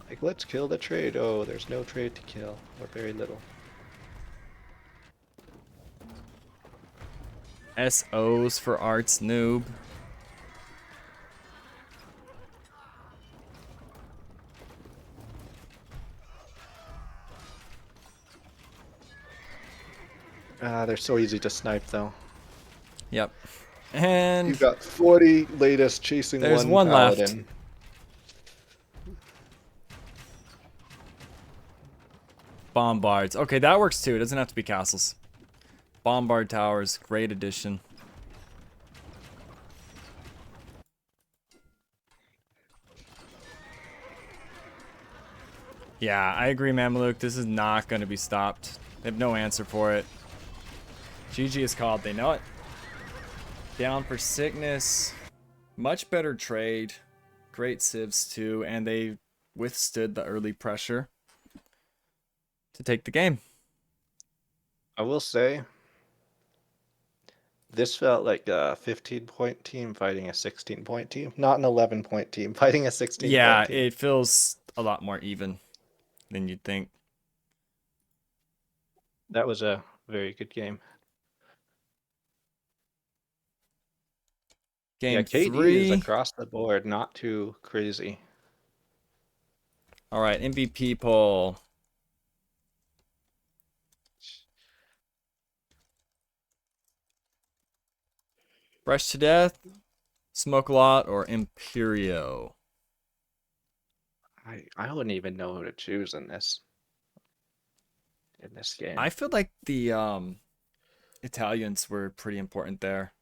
like, let's kill the trade. Oh, there's no trade to kill, or very little. SOs for arts noob. Ah, they're so easy to snipe, though. Yep. And You've got 40 latest chasing there's one one left. paladin. Bombards. Okay, that works too. It doesn't have to be castles. Bombard towers, great addition. Yeah, I agree, Mamaluk. This is not going to be stopped. They have no answer for it. GG is called. They know it. Down for sickness. Much better trade. Great civs too. And they withstood the early pressure to take the game. I will say, this felt like a 15-point team fighting a 16-point team, not an 11-point team fighting a 16-point Yeah, team. it feels a lot more even than you'd think. That was a very good game. Yeah, Game KD is 3. across the board, not too crazy. All right, MVP poll. Fresh to Death, Smoke a Lot, or Imperio? I wouldn't even know who to choose in this I game. feel like the Italians were pretty important there.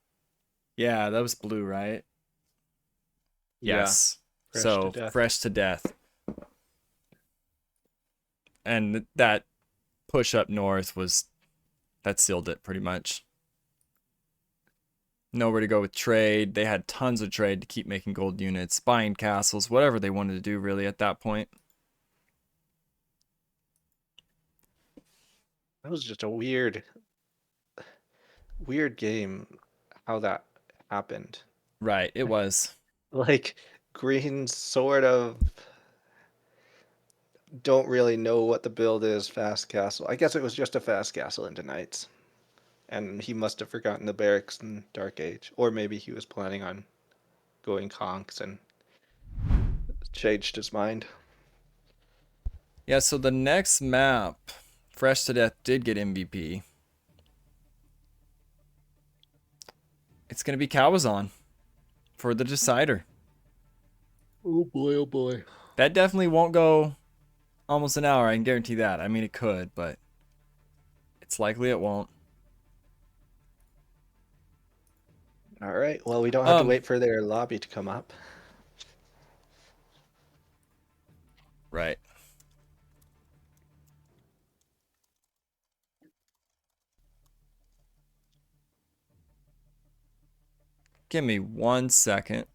Yeah, that was blue, right? Yeah, Yes. fresh to So, death. Fresh to Death. And that push up north that sealed it pretty much. Nowhere to go with trade. They had tons of trade to keep making gold units, buying castles, whatever they wanted to do really at that point. That was just a weird game, how that happened. Right, it was. Like, Greens sort of don't really know what the build is, fast castle. I guess it was just a fast castle into knights. And he must have forgotten the barracks in Dark Age. Or maybe he was planning on going conks and changed his mind. Yeah, so the next map, Fresh to Death did get MVP. It's going to be Cowazon for the decider. Oh boy, oh boy. That definitely won't go almost an hour, I can guarantee that. I mean, it could, but it's likely it won't. All right. Well, we don't have to Um, wait for their lobby to come up. right. Give me 1 second.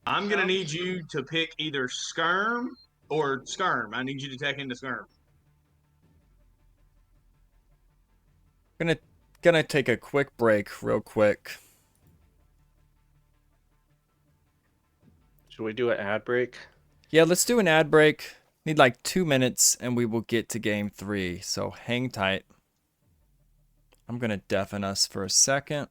I'm gonna need you to pick either Skirm or Skirm. I need you to tech into Skirm. Gonna gonna take a quick break real quick. Should we do an ad break? Yeah, let's do an ad break. Need like 2 minutes and we will get to game 3. So hang tight. I'm gonna deafen us for a second.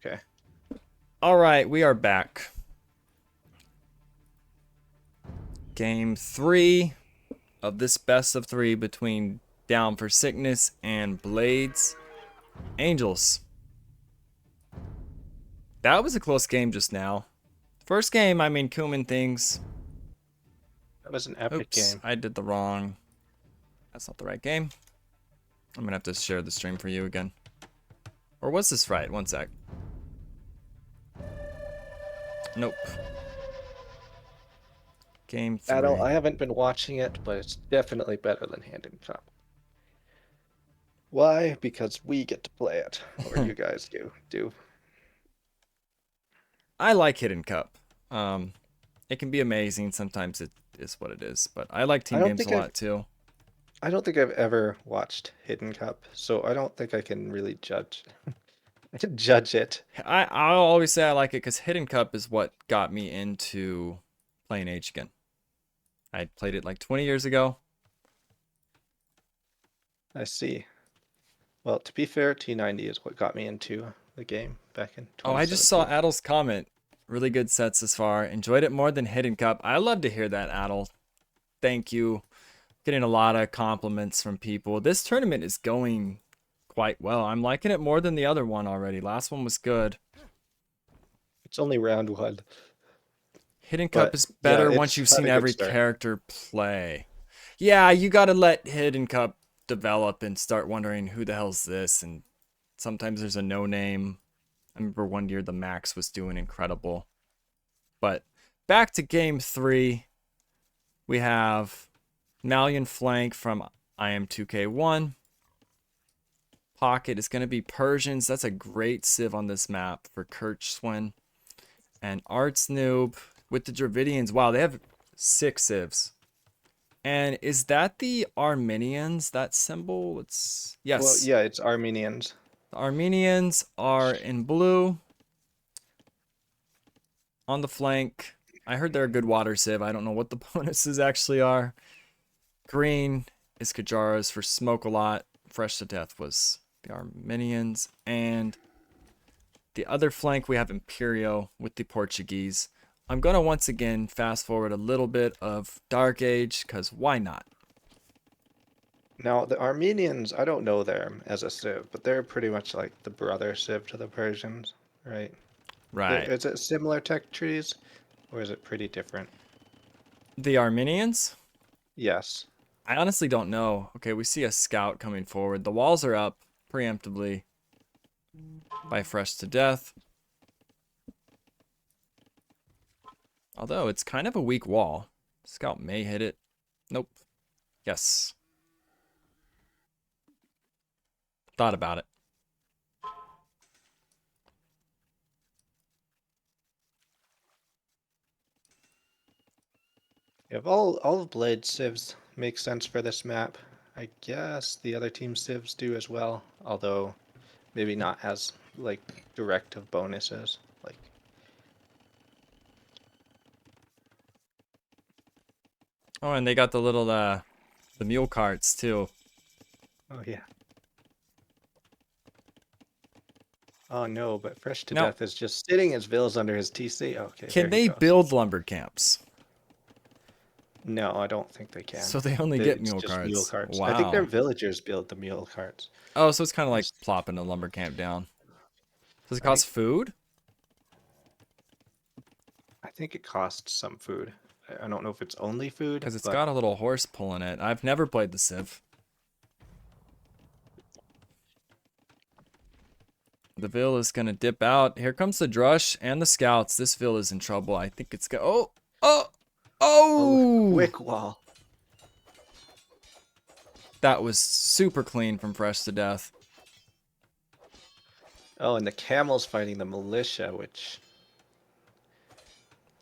Okay. All right, we are back. Game 3 of this best of 3 between Down for Sickness and Blades Angels. That was a close game just now. First game, I mean, Kuman things. That was an epic Oops, game. I did the wrong. That's not the right game. I'm gonna have to share the stream for you again. Or was this right? One sec. Nope. Game 3. I haven't been watching it, but it's definitely better than Hand in Cup. Why? Because we get to play it, or you guys do. I like Hidden Cup. It can be amazing. Sometimes it is what it is. But I like I team don't games a think I've lot too. I don't think I've ever watched Hidden Cup, so I don't think I can really judge. I can judge it. I'll always say I like it because Hidden Cup is what got me into playing Age again. I played it like 20 years ago. I see. Well, to be fair, T90 is what got me into the game back in Oh, I just saw 2017. Adel's comment. Really good sets this far. Enjoyed it more than Hidden Cup. I love to hear that, Adel. Thank you. Getting a lot of compliments from people. This tournament is going quite well. I'm liking it more than the other one already. Last one was good. It's only round one, Hidden Cup but is yeah, better once it's you've had seen a good every start. character play. Yeah, you got to let Hidden Cup develop and start wondering who the hell's this. And sometimes there's a no name. I remember one year the Max was doing incredible. But back to game 3. We have Malian Flank from IM2K1. Pocket is going to be Persians. That's a great civ on this map for Kirchswin. And Arts Noob with the Dravidians. Wow, they have 6 civs. And is that the Armenians, that symbol? It's Well, yes. yeah, it's Armenians. The Armenians are in blue on the flank. I heard they're a good water civ. I don't know what the bonuses actually are. Green is Kajaras for Smoke a Lot. Fresh to Death was the Armenians. And the other flank, we have Imperio with the Portuguese. I'm going to once again fast forward a little bit of Dark Age, because why not? Now, the Armenians, I don't know them as a civ, but they're pretty much like the brother civ to the Persians, right? Right. Is it similar tech trees, or is it pretty different? The Armenians? Yes. I honestly don't know. Okay, we see a scout coming forward. The walls are up preemptively by Fresh to Death. Although it's kind of a weak wall. Scout may hit it. Nope. Yes. Thought about it. If all of Blade civs make sense for this map, I guess the other team civs do as well, although maybe not as like direct of bonuses. Like Oh, and they got the little the mule carts too. oh yeah. Oh no, but Fresh to Now, Death is just sitting his vills under his TC. Okay, can there he they goes. build lumber camps? No, I don't think they can. So they only get It's mule just mule carts. carts. I think their Wow. villagers build the mule carts. Oh, so it's kind of like There's- plopping a lumber camp down. Does it I think cost food? I think it costs some food. I don't know if it's only food, Because it's but got a little horse pulling it. I've never played the Civ. The Vil is going to dip out. Here comes the Drush and the Scouts. This Vil is in trouble. I think it's go. Oh! Oh! Oh! quick wall. That was super clean from Fresh to Death. Oh, and the camels fighting the militia, which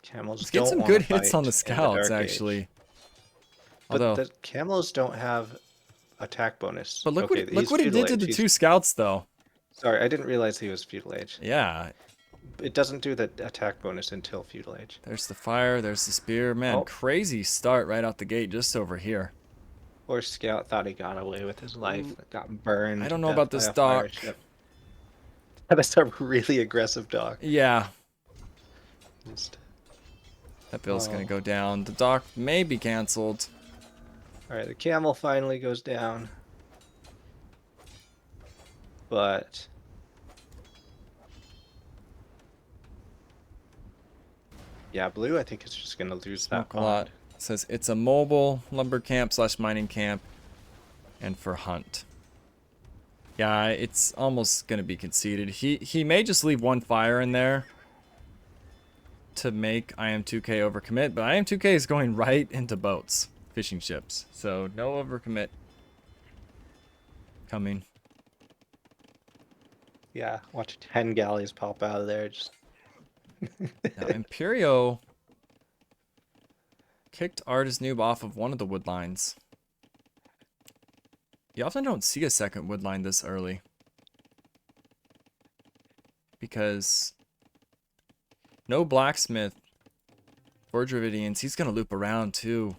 camels Let's get don't some want to good hits on the fight in the Scouts, Dark Age. actually. But Although, the camels don't have attack bonus. but look Okay, what he's look what it feudal did to age. the 2 Scouts, though. Sorry, I didn't realize he was feudal age. Yeah, It doesn't do the attack bonus until feudal age. there's the fire, there's the spear. Man, Oh. crazy start right out the gate just over here. Poor scout thought he got away with his life. Got burned. I to don't know death about by this a fire dock. ship. That's a really aggressive dog. Yeah, Just, that bill's gonna oh. go down. The dock may be canceled. All right, the camel finally goes down. But yeah, blue, I think is just going to lose that Smoke a lot. pond. It says it's a mobile lumber camp / mining camp, and for hunt. Yeah, it's almost gonna be conceded. He may just leave one fire in there to make IM2K overcommit, but IM2K is going right into boats, fishing ships. So no overcommit coming. Yeah, watch 10 galleys pop out of there. Just Now Imperio kicked Artis Noob off of one of the wood lines. You often don't see a second wood line this early. Because no blacksmith for Dravidians. He's going to loop around too.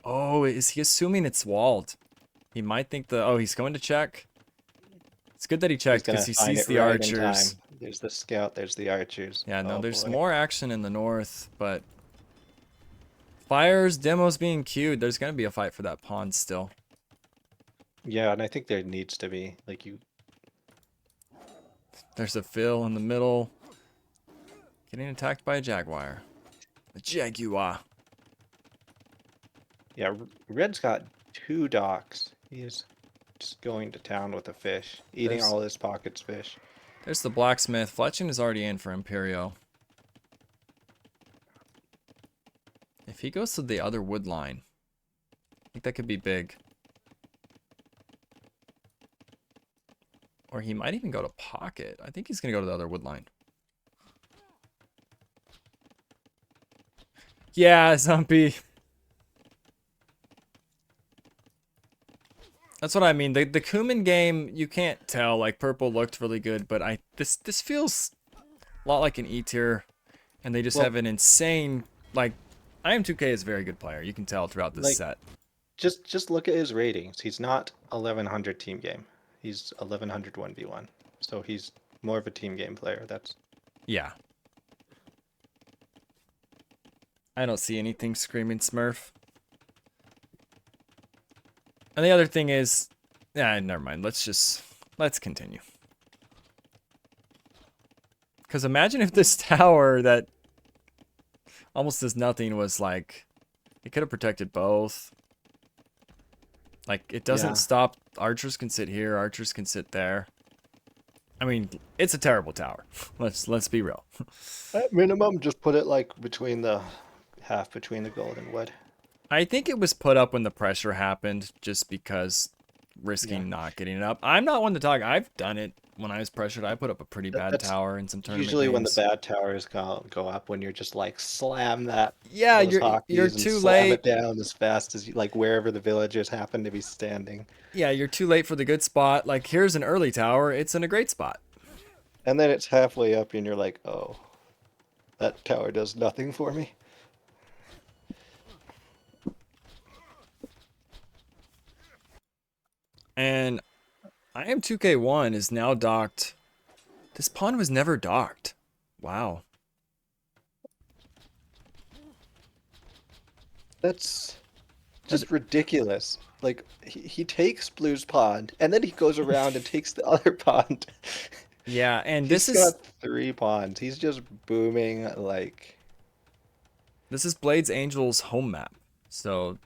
Oh, is he assuming it's walled? He might think the... Oh, he's going to check. It's good that he he's checked going because to he find sees it the right in archers. time. There's the scout, there's the archers. Yeah, no, Oh, there's boy. more action in the north, but... Fires, demos being queued. There's going to be a fight for that pond still. Yeah, and I think there needs to be, like, you... There's a Phil in the middle. Getting attacked by a jaguar. A jaguar. Yeah, Red's got 2 docks. He's just going to town with a fish, eating There's- all his pockets fish. There's the blacksmith. Fletching is already in for Imperio. If he goes to the other wood line, I think that could be big. Or he might even go to pocket. I think he's going to go to the other wood line. Yeah, Zumpy. That's what I mean. The Kuman game, you can't tell. Like, purple looked really good, but this feels a lot like an E tier. And they just have an insane... Like, IM2K is a very good player. You can tell throughout this Like, set. Just look at his ratings. He's not 1100 team game. He's 1100 1v1. So he's more of a team game player. That's Yeah. I don't see anything screaming Smurf. And the other thing is... never mind. Let's continue. Because imagine if this tower that almost does nothing was like... It could have protected both. Like, it doesn't Yeah. stop. Archers can sit here. Archers can sit there. I mean, it's a terrible tower. Let's be real. at minimum. Just put it like between the half between the gold and wood. I think it was put up when the pressure happened, just because risking Yeah. not getting it up. I'm not one to talk. I've done it when I was pressured. I put up a pretty bad That's tower in some tournament Usually when the games. bad towers go up, when you're just like slam that Yeah, those you're hockeys and too slam late. it down as fast as you like wherever the villagers happen to be standing. Yeah, you're too late for the good spot. Like, here's an early tower. It's in a great spot. And then it's halfway up and you're like, oh, that tower does nothing for me. And IM2K1 is now docked. This pawn was never docked. Wow. That's just ridiculous. Like he takes Blue's pond and then he goes around and takes the other pond. Yeah, and He's this is got 3 ponds. He's just booming like Blades Angels' home map. So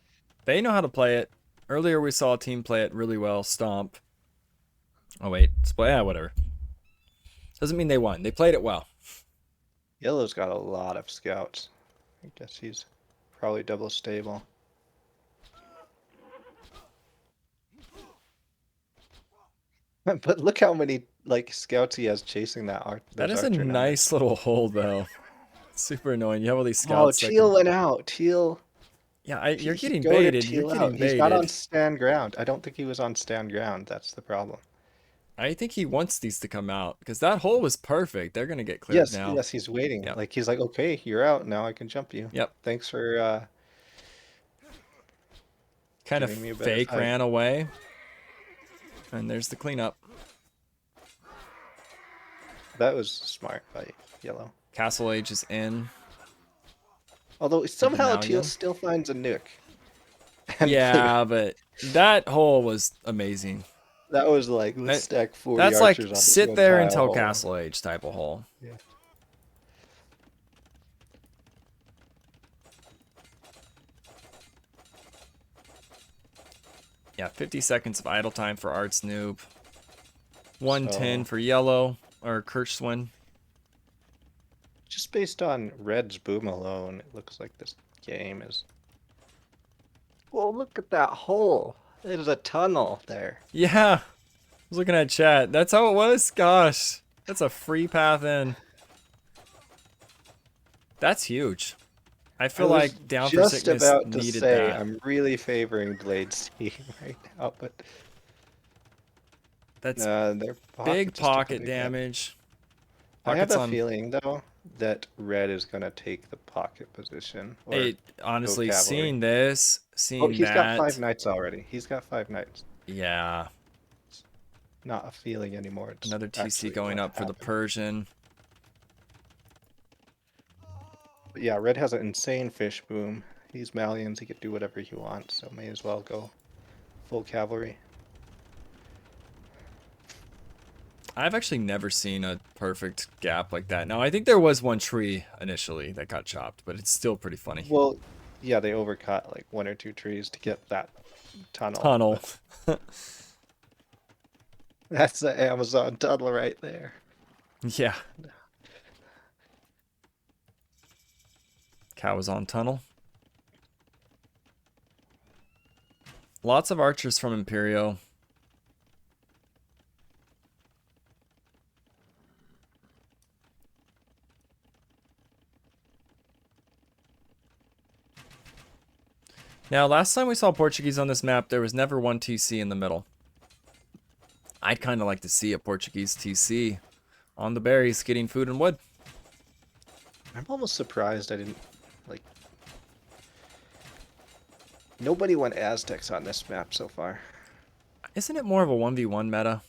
they know how to play it. Earlier we saw a team play it really well, Stomp. Oh wait, whatever. Doesn't mean they won. They played it well. Yellow's got a lot of scouts. I guess he's probably double stable. But look how many like scouts he has chasing that arch. That those is a archer numbers. nice little hole though. Super annoying. You have all these Oh, scouts. Teal went out. Teal. Yeah, you're He getting goated baited. You're Teal getting out. He's not on baited. stand ground. I don't think he was on stand ground. That's the problem. I think he wants these to come out because that hole was perfect. They're gonna get cleared Yes, now. yes, he's waiting. Yep. Like he's like, okay, you're out. Now I can jump you. Yep. Thanks for Kind of giving me a better fake fight. ran away. And there's the cleanup. That was smart by yellow. Castle Age is in. Although With the somehow teal Malian. still finds a nuke. And blue. Yeah, but that hole was amazing. That was like, let's That, stack 40 that's like archers on this sit one there tile until hole. Castle Age type of hole. Yeah. Yeah, 50 seconds of idle time for Arts Noob. 110 So, for yellow, or Kirchswin. just based on red's boom alone, it looks like this game is. Well, look at that hole. There's a tunnel there. Yeah, I was looking at chat. That's how it was? Gosh, that's a free path in. That's huge. I feel I was like Down for just Sickness about to needed say that. I'm really favoring Blade's team right now, but That's their big pocket just took a pocket big hit. damage. I have Pockets a on. feeling though that red is gonna take the pocket position or It honestly, cavalry. seeing this, Oh, seeing he's got 5 that. knights already. He's got 5 knights. Yeah, Not a feeling anymore. It's another TC actually going what up for the happened. Persian. But yeah, red has an insane fish boom. He's Malians. He could do whatever he wants, so may as well go full cavalry. I've actually never seen a perfect gap like that. Now, I think there was one tree initially that got chopped, but it's still pretty funny. Well, yeah, they overcut like 1 or 2 trees to get that tunnel. Tunnel. but That's the Amazon tunnel right there. Yeah. Cow is on tunnel. Lots of archers from Imperio. Now, last time we saw Portuguese on this map, there was never one TC in the middle. I'd kind of like to see a Portuguese TC on the berries getting food and wood. I'm almost surprised I didn't like. Nobody went Aztecs on this map so far. Isn't it more of a 1v1 meta?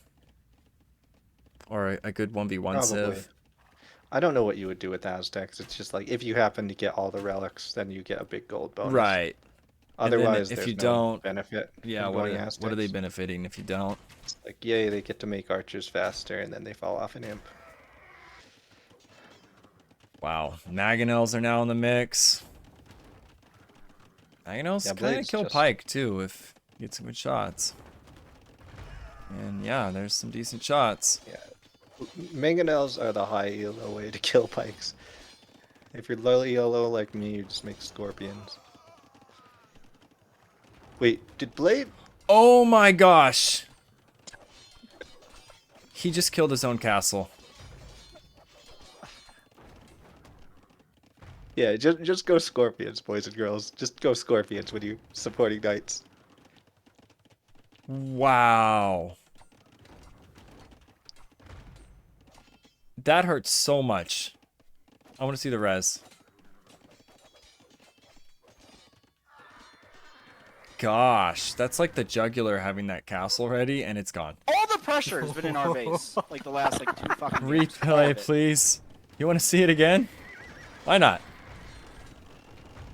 Or a good 1v1 Probably. civ? I don't know what you would do with Aztecs. It's just like if you happen to get all the relics, then you get a big gold bonus. Right. And then Otherwise, if there's you no don't, benefit yeah, from what going are Aztecs. they benefiting if you don't? It's like, yay, they get to make archers faster, and then they fall off an imp. Wow. Mangonels are now in the mix. Mangonels Yeah, kind of Blade's kill just- Pike, too, if you get some good shots. And yeah, there's some decent shots. Yeah, mangonels are the high elo way to kill pikes. If you're low elo like me, you just make scorpions. Wait, did Blade? Oh my gosh! He just killed his own castle. Yeah, just go scorpions, boys and girls. Just go scorpions when you supporting knights. Wow. That hurts so much. I want to see the res. Gosh, that's like the jugular having that castle ready and it's gone. All the pressure has been in our base, like the last like 2 fucking games. All Replay, of it. please. You want to see it again? Why not?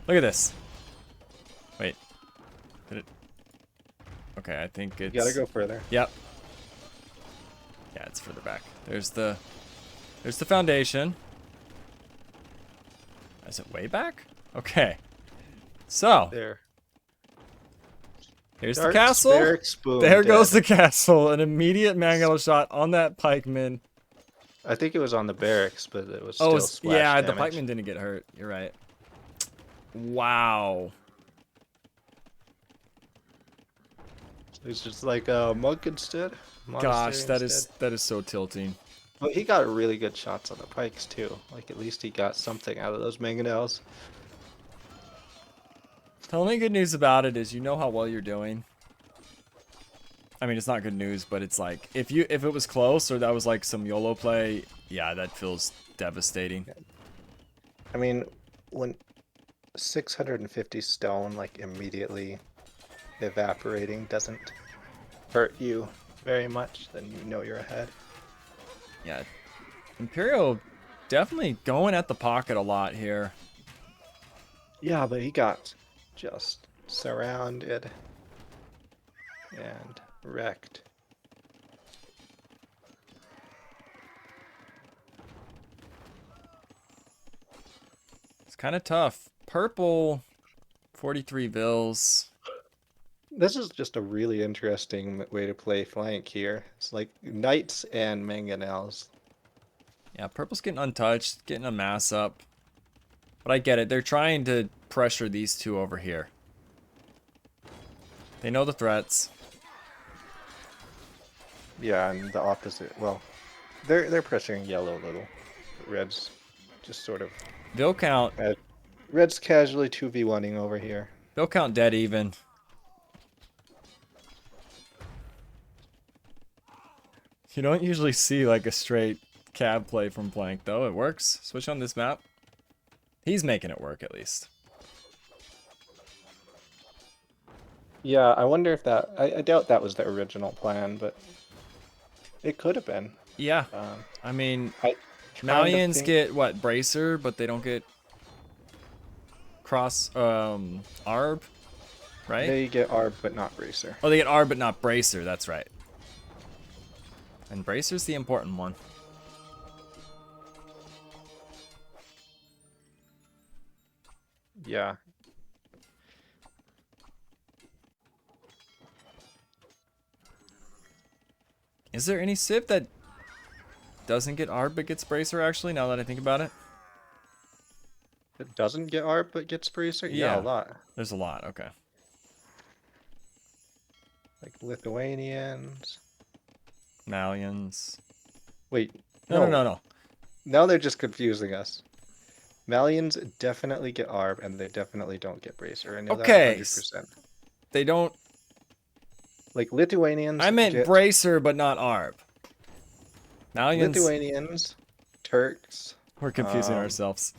Look at this. Wait. Did it? Okay, I think it's. You gotta go further. Yep. Yeah, it's further back. There's the foundation. Is it way back? Okay. So, There. here's Dark the castle. Barracks, boom, There goes the dead. castle. An immediate Mangala shot on that pikeman. I think it was on the barracks, but it was Oh, still it's- splash yeah, the damage. pikeman didn't get hurt. You're right. Wow. He's just like a monk instead. Gosh, Monastery that is so tilting. But he got really good shots on the pikes too. Like at least he got something out of those mangonels. The only good news about it is you know how well you're doing. I mean, it's not good news, but it's like if it was close or that was like some YOLO play, yeah, that feels devastating. I mean, when 650 stone like immediately evaporating doesn't hurt you very much, then you know you're ahead. Yeah. Imperial definitely going at the pocket a lot here. Yeah, but he got just surrounded and wrecked. It's kind of tough. Purple, 43 Vills. This is just a really interesting way to play flank here. It's like knights and mangonels. Yeah, purple's getting untouched, getting a mass up. But I get it. They're trying to pressure these two over here. They know the threats. Yeah, and the opposite. Well, they're pressuring yellow a little. Red's just sort of Vill count. Red's casually 2v1ing over here. Vill count dead even. You don't usually see like a straight cab play from flank though. It works. Switch on this map. He's making it work at least. Yeah, I wonder if that... I doubt that was the original plan, but it could have been. Yeah. I mean, I Malians get what, bracer, but they don't get cross arb, right? They get arb but not bracer. Oh, they get arb but not bracer. That's right. And bracer's the important one. Yeah. Is there any civ that doesn't get arb but gets bracer actually, now that I think about it? It doesn't get arb but gets bracer? Yeah. Yeah, a lot. There's a lot, okay. Like Lithuanians. Malians. Wait, No. Now they're just confusing us. Malians definitely get arb and they definitely don't get bracer. I know Okay. that 100%. They don't... Like Lithuanians I meant get bracer but not arb. Malians... Lithuanians, Turks. We're confusing ourselves.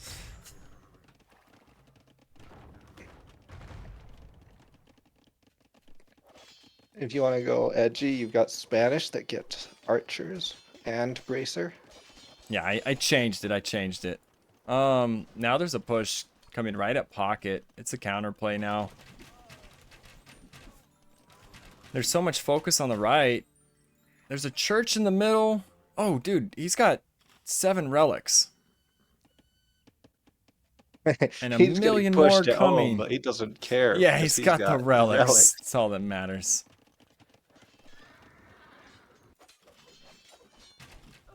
If you want to go edgy, you've got Spanish that get archers and bracer. Yeah, I changed it. Now there's a push coming right at pocket. It's a counterplay now. There's so much focus on the right. There's a church in the middle. Oh, dude, he's got 7 relics. And a He's million getting pushed more at home, coming. but he doesn't care. Yeah, because he's got the relics. relics. That's all that matters.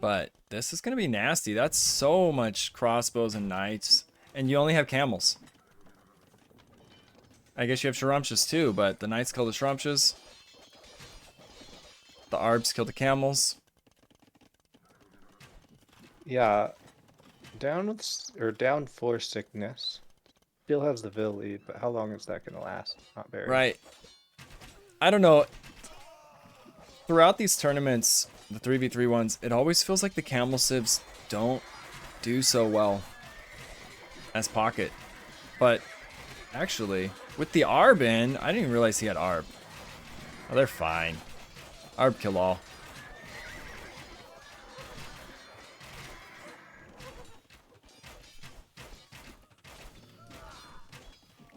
But this is going to be nasty. That's so much crossbows and knights. And you only have camels. I guess you have Sharumpshas too, but the knights kill the Sharumpshas. The Arbs kill the camels. Yeah, down 4 sickness. Still has the Vil lead, but how long is that going to last? Not very. Right. I don't know. Throughout these tournaments, the 3v3 ones, it always feels like the camel civs don't do so well as pocket. But actually, with the Arb in, I didn't even realize he had Arb. Oh, they're fine. Arb kill all.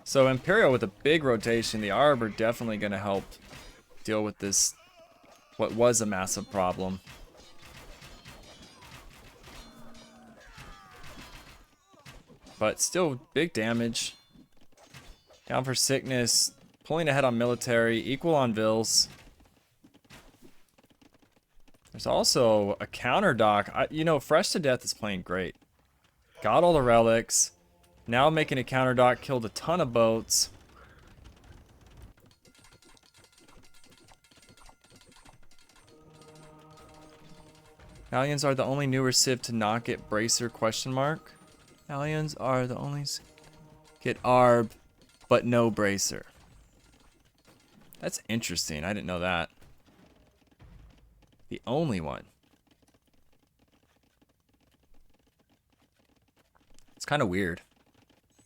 So Imperial with a big rotation, the Arb are definitely going to help deal with this, what was a massive problem. But still big damage. Down for sickness, pulling ahead on military, equal on Vils. There's also a counter dock. You know, Fresh to Death is playing great. Got all the relics. Now making a counter dock, killed a ton of boats. Aliens are the only newer civ to not get bracer ? Aliens are the only get Arb, but no bracer. That's interesting. I didn't know that. The only one. It's kind of weird.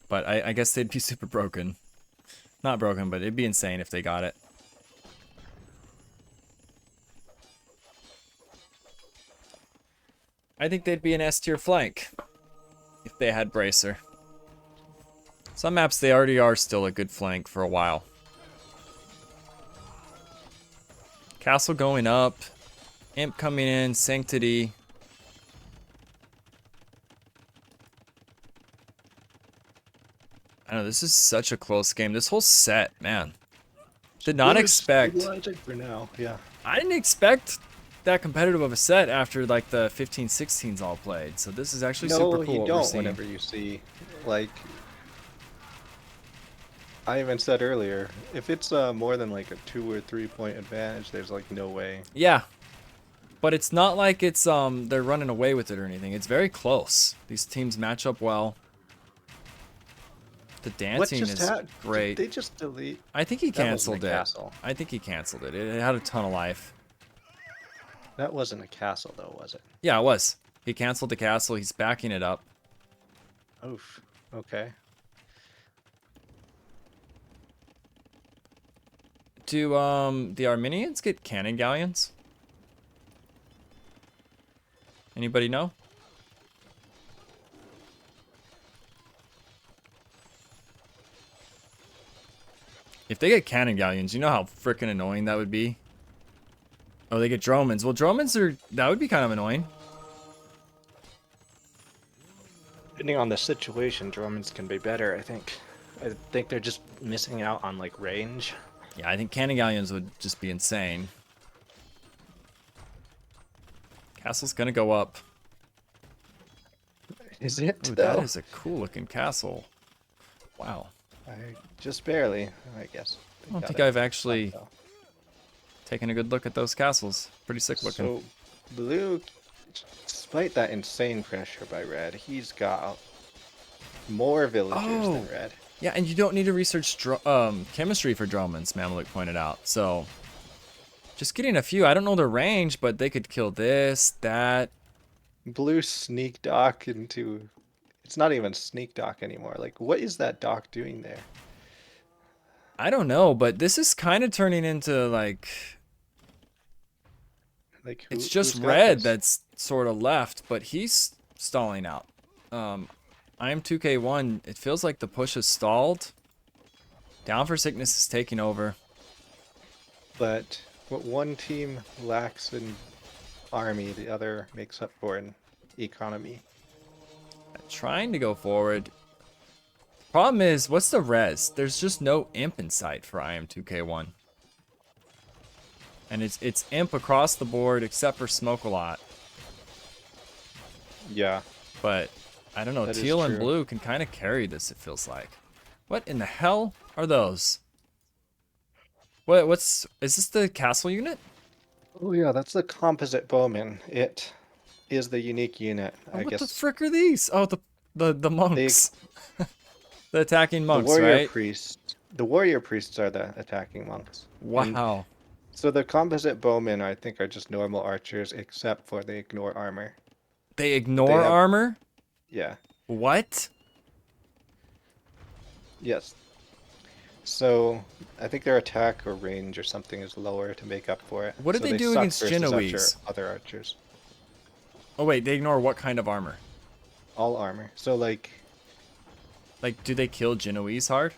But I guess they'd be super broken. Not broken, but it'd be insane if they got it. I think they'd be an S tier flank if they had Bracer. Some maps they already are still a good flank for a while. Castle going up. Imp coming in. Sanctity. I know, this is such a close game. This whole set, man. Did not Blue is expect. stabilizing for now. Yeah. I didn't expect that competitive of a set after like the 15-16s all played. So this is actually super cool. You what we're don't. seeing. Whenever you see, like, I even said earlier, if it's more than like a 2 or 3 point advantage, there's like no way. Yeah. But it's not like it's they're running away with it or anything. It's very close. These teams match up well. The dancing is great. Did they just delete? I think he That wasn't a canceled it. castle. I think he canceled it. It had a ton of life. That wasn't a castle though, was it? Yeah, it was. He canceled the castle. He's backing it up. Oof. Okay. Do the Armenians get cannon galleons? Anybody know? If they get cannon galleons, you know how freaking annoying that would be? Oh, they get Dromans. Well, Dromans are... That would be kind of annoying. Depending on the situation, Dromans can be better, I think. I think they're just missing out on like range. Yeah, I think cannon galleons would just be insane. Castle's gonna go up. Is it Ooh, though? that is a cool looking castle. Wow. Just barely, I guess. I don't think I've actually taken a good look at those castles. Pretty sick looking. So, blue, despite that insane pressure by red, he's got more villagers than red. Yeah, and you don't need to research chemistry for Dromans, Mameluke pointed out. So, just getting a few. I don't know their range, but they could kill this, that. Blue sneak dock into... It's not even sneak dock anymore. Like, what is that dock doing there? I don't know, but this is kind of turning into, like... Like It's just who's got red this? that's sort of left, but he's stalling out. I am 2K1. It feels like the push is stalled. Down for Sickness is taking over. But what one team lacks in army, the other makes up for in economy. Trying to go forward. Problem is, what's the res? There's just no imp in sight for IM2K1. And it's imp across the board except for Smoke a lot. Yeah. But I don't know, That is teal and true. blue can kind of carry this, it feels like. What in the hell are those? Is this the castle unit? Oh yeah, that's the composite bowman. It is the unique unit, I What guess. the frick are these? Oh, the monks. The attacking monks, the warrior right? priests. The warrior priests are the attacking monks. And Wow. so the composite bowmen, I think, are just normal archers, except for they ignore armor. They ignore have- armor? Yeah. What? Yes. So I think their attack or range or something is lower to make up for it. What do So they do suck against versus Genoese? Other archers. Oh wait, they ignore what kind of armor? All armor. So like, Like, do they kill Genoese hard?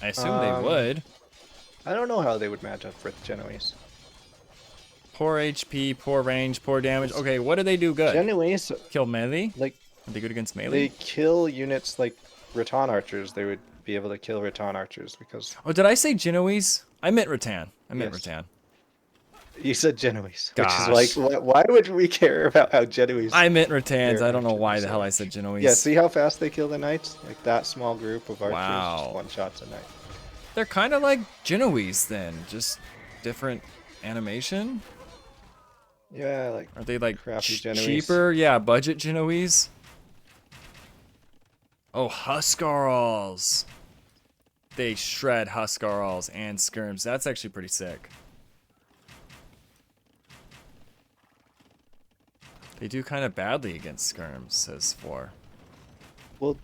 I assume they would. I don't know how they would match up with Genoese. Poor HP, poor range, poor damage. Okay, what do they do good? Genoese, Kill melee? like, Are they good against they melee? kill units like Rattan archers. They would be able to kill Rattan archers because Oh, did I say Genoese? I meant Rattan. I meant Yes. Rattan. you said Genoese, Gosh. which is like, why would we care about how Genoese? I meant Rattans. They're I don't know why archers, the so hell I much. said Genoese. Yeah, see how fast they kill the knights? Like that small group of archers Wow. just one shots a knight. They're kind of like Genoese then, just different animation. Yeah, like Are they like Crappy Genoese. cheaper? Yeah, budget Genoese. Oh, Huskarls. They shred Huskarls and Skirms. That's actually pretty sick. They do kind of badly against Skirms, says 4. well,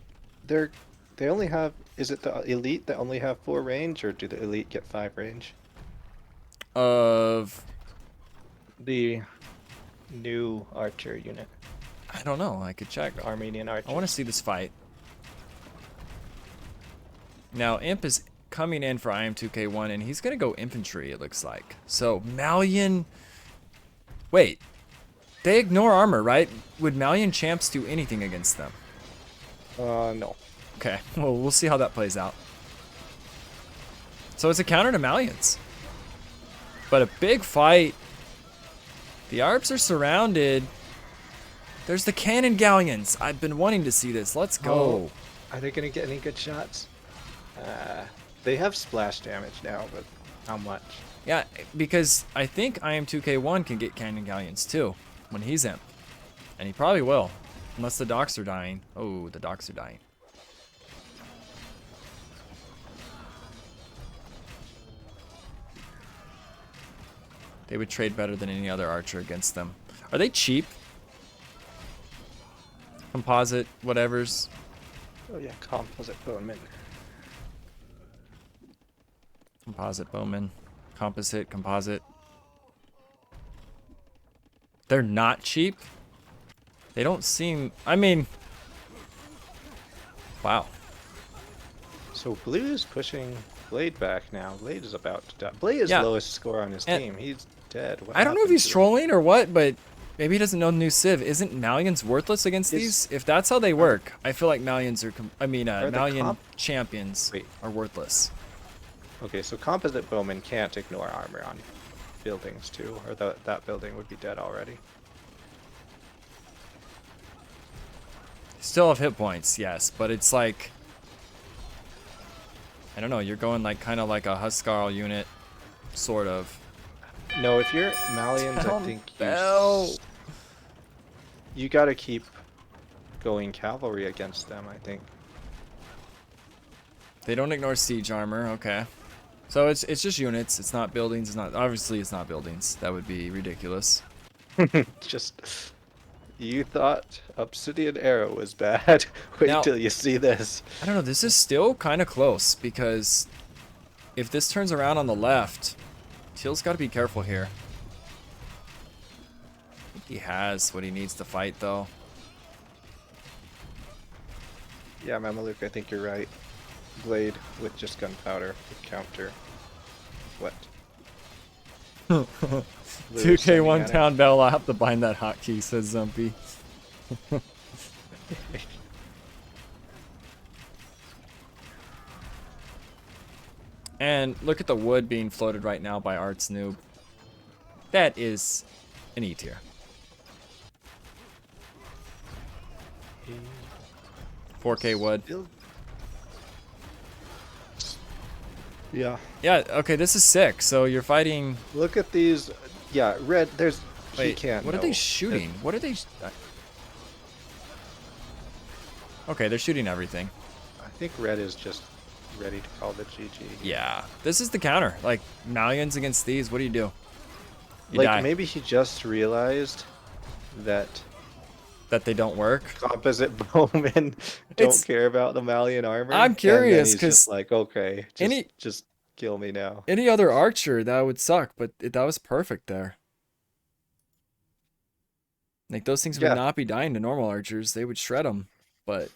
they only have. Is it the elite that only have 4 range, or do the elite get 5 range? Of the new archer unit? I don't know. I could check. The Armenian archer. I want to see this fight. Now, Imp is coming in for IM2K1, and he's going to go infantry, it looks like. So, Malian... Wait. They ignore armor, right? Would Malian champs do anything against them? No. Okay, well, we'll see how that plays out. So it's a counter to Malians. But a big fight. The Arps are surrounded. There's the cannon galleons. I've been wanting to see this. Let's go. Oh, are they going to get any good shots? They have splash damage now, but how much? Yeah, because I think IM2K1 can get cannon galleons too when he's imp. And he probably will. Unless the docks are dying. Oh, the docks are dying. They would trade better than any other archer against them. Are they cheap? Composite, whatevers. Oh yeah, composite bowman. Composite bowman. Composite, composite. They're not cheap? They don't seem... I mean... Wow. So Blue is pushing Blade back now. Blade is about to die. Blade is Yeah. lowest score on his And- team. He's dead. What I don't know if happened he's to him? trolling or what, but maybe he doesn't know new Civ. Isn't Malians worthless against Is- these? If that's how they work, I feel like Malians are... Are the Malian champions Wait. are worthless. Okay, so composite bowman can't ignore armor on buildings too, or that building would be dead already. Still have hit points, yes, but it's like... I don't know, you're going like kind of like a Huskarl unit, sort of. No, if you're Malians, I Down think bell. you gotta keep going cavalry against them, I think. They don't ignore siege armor, okay. So it's just units, it's not buildings, it's not... Obviously it's not buildings, that would be ridiculous. Just... You thought Obsidian Arrow was bad. Wait Now- till you see this. I don't know, this is still kind of close, because if this turns around on the left, Teal's got to be careful here. I think he has what he needs to fight, though. Yeah, Mamaluk, I think you're right. Blade with just gunpowder would counter what? Blue is sending 2K1 at it. Town Bell, I'll have to bind that hotkey, says Zumpy. And look at the wood being floated right now by Arts Noob. That is an E tier. 4K wood. Yeah. Yeah, okay, this is sick. So you're fighting... Look at these. Yeah, red. There's. He Wait, can't. what are know. they shooting? What are they... Okay, they're shooting everything. I think red is just ready to call the GG. Yeah, this is the counter. Like, Malians against these, what do you do? You Like die. maybe he just realized that That they don't work? composite bowmen don't It's- care about the Malian armor. I'm and then curious, he's just 'cause like, okay, any- just kill me now. Any other archer, that would suck, but that was perfect there. Like, those things would Yeah. not be dying to normal archers. They would shred them. But,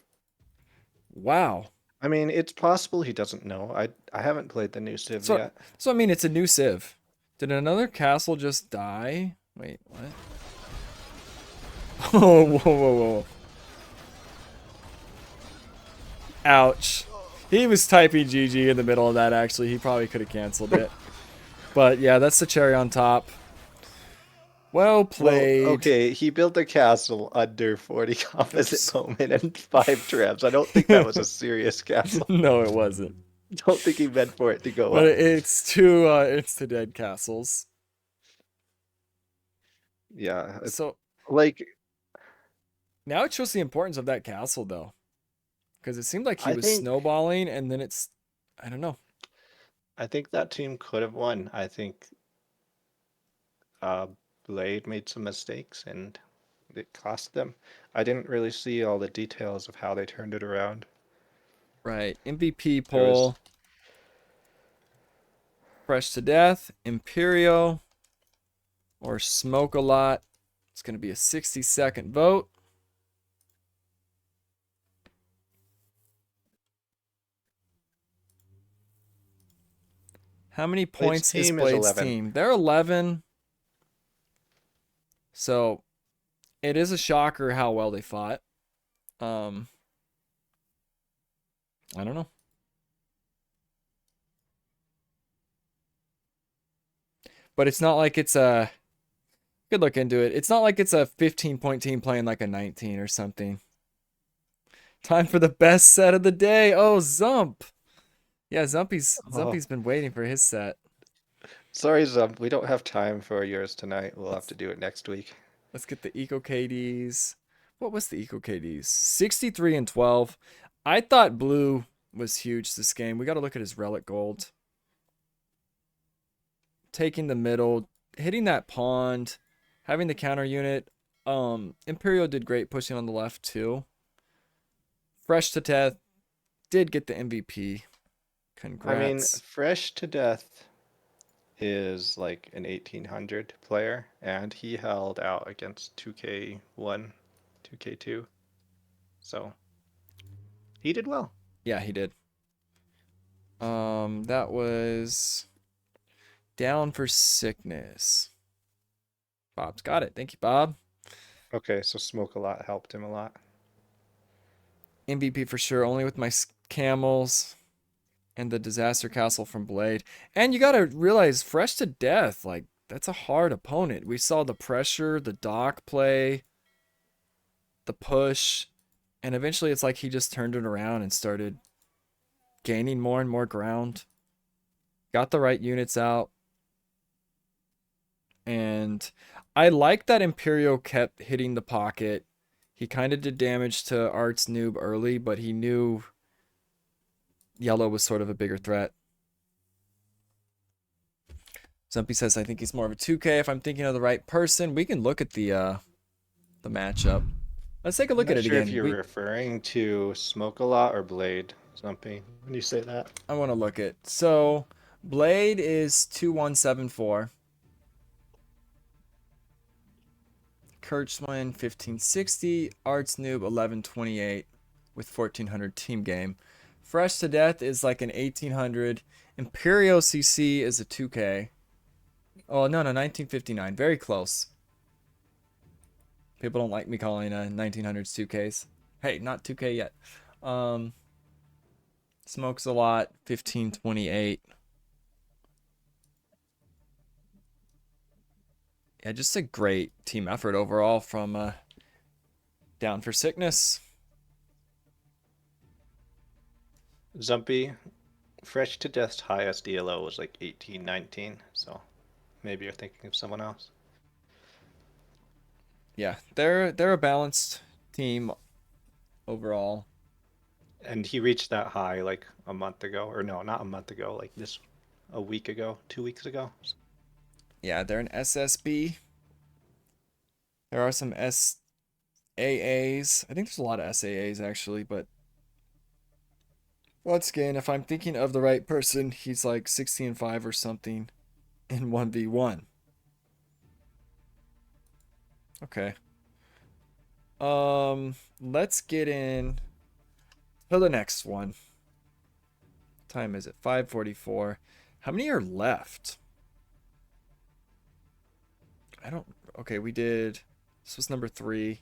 wow. I mean, it's possible he doesn't know. I haven't played the new Civ So, yet. so I mean, it's a new Civ. Did another castle just die? Wait, what? Oh, whoa, whoa, whoa. Ouch. He was typing GG in the middle of that, actually. He probably could have canceled it. But, yeah, that's the cherry on top. Well played. Well, okay, he built a castle under 40 composite bowmen and 5 traps. I don't think that was a serious castle. No, it wasn't. Don't think he meant for it to go But up. it's to dead castles. Yeah, it's So like now it shows the importance of that castle, though, because it seemed like he I was think- snowballing, and then I don't know. I think that team could have won. I think Blade made some mistakes and it cost them. I didn't really see all the details of how they turned it around. Right, MVP There was- poll. Fresh to death, Imperio. or smoke a lot. It's going to be a 60-second vote. How many Blade's points is team is Blade's 11. team? They're 11. So it is a shocker how well they fought. I don't know. But it's not like it's a... Good look into it. It's not like it's a 15-point team playing like a 19 or something. Time for the best set of the day. Oh, Zump. Yeah, Zumpy's been waiting for his set. Sorry, Zump, we don't have time for yours tonight. We'll have to do it next week. Let's get the Eco KDs. What was the Eco KDs? 63 and 12. I thought blue was huge this game. We got to look at his relic gold. Taking the middle, hitting that pond, having the counter unit. Imperial did great pushing on the left too. Fresh to death did get the MVP. Congrats. I mean, Fresh to Death is like an 1800 player, and he held out against 2K1, 2K2. So he did well. Yeah, he did. That was Down for Sickness. Bob's got it. Thank you, Bob. Okay, so Smoke a Lot helped him a lot. MVP for sure, only with my camels and the Disaster Castle from Blade. And you got to realize, Fresh to Death, like, that's a hard opponent. We saw the pressure, the dock play, the push, and eventually it's like he just turned it around and started gaining more and more ground. Got the right units out. And I like that Imperio kept hitting the pocket. He kind of did damage to Art's noob early, but he knew yellow was sort of a bigger threat. Zumpy says, I think he's more of a 2K. If I'm thinking of the right person, we can look at the matchup. Let's take a look I'm at not it sure again. if you're referring to Smoke a Lot or Blade, Zumpy, when you say that. I want to look at. So, Blade is 2174. Kurtzman 1560. Arts Noob 1128 with 1400 team game. Fresh to Death is like an 1800. Imperio CC is a 2K. Oh, no, 1959. Very close. People don't like me calling 1900s 2Ks. Hey, not 2K yet. Smokes a lot. 1528. Yeah, just a great team effort overall from Down for Sickness. Zumpy, Fresh to Death's highest ELO was like 1819, so maybe you're thinking of someone else. Yeah, they're a balanced team overall. And he reached that high like a month ago, or no, not a month ago, like a week ago, 2 weeks ago. Yeah, they're an SSB. There are some SAAs. I think there's a lot of SAAs actually, but once again, if I'm thinking of the right person, he's like 16-5 or something in 1v1. Okay. Let's get in to the next one. Time is it? 5:44. How many are left? I don't... Okay, we did... This was number 3.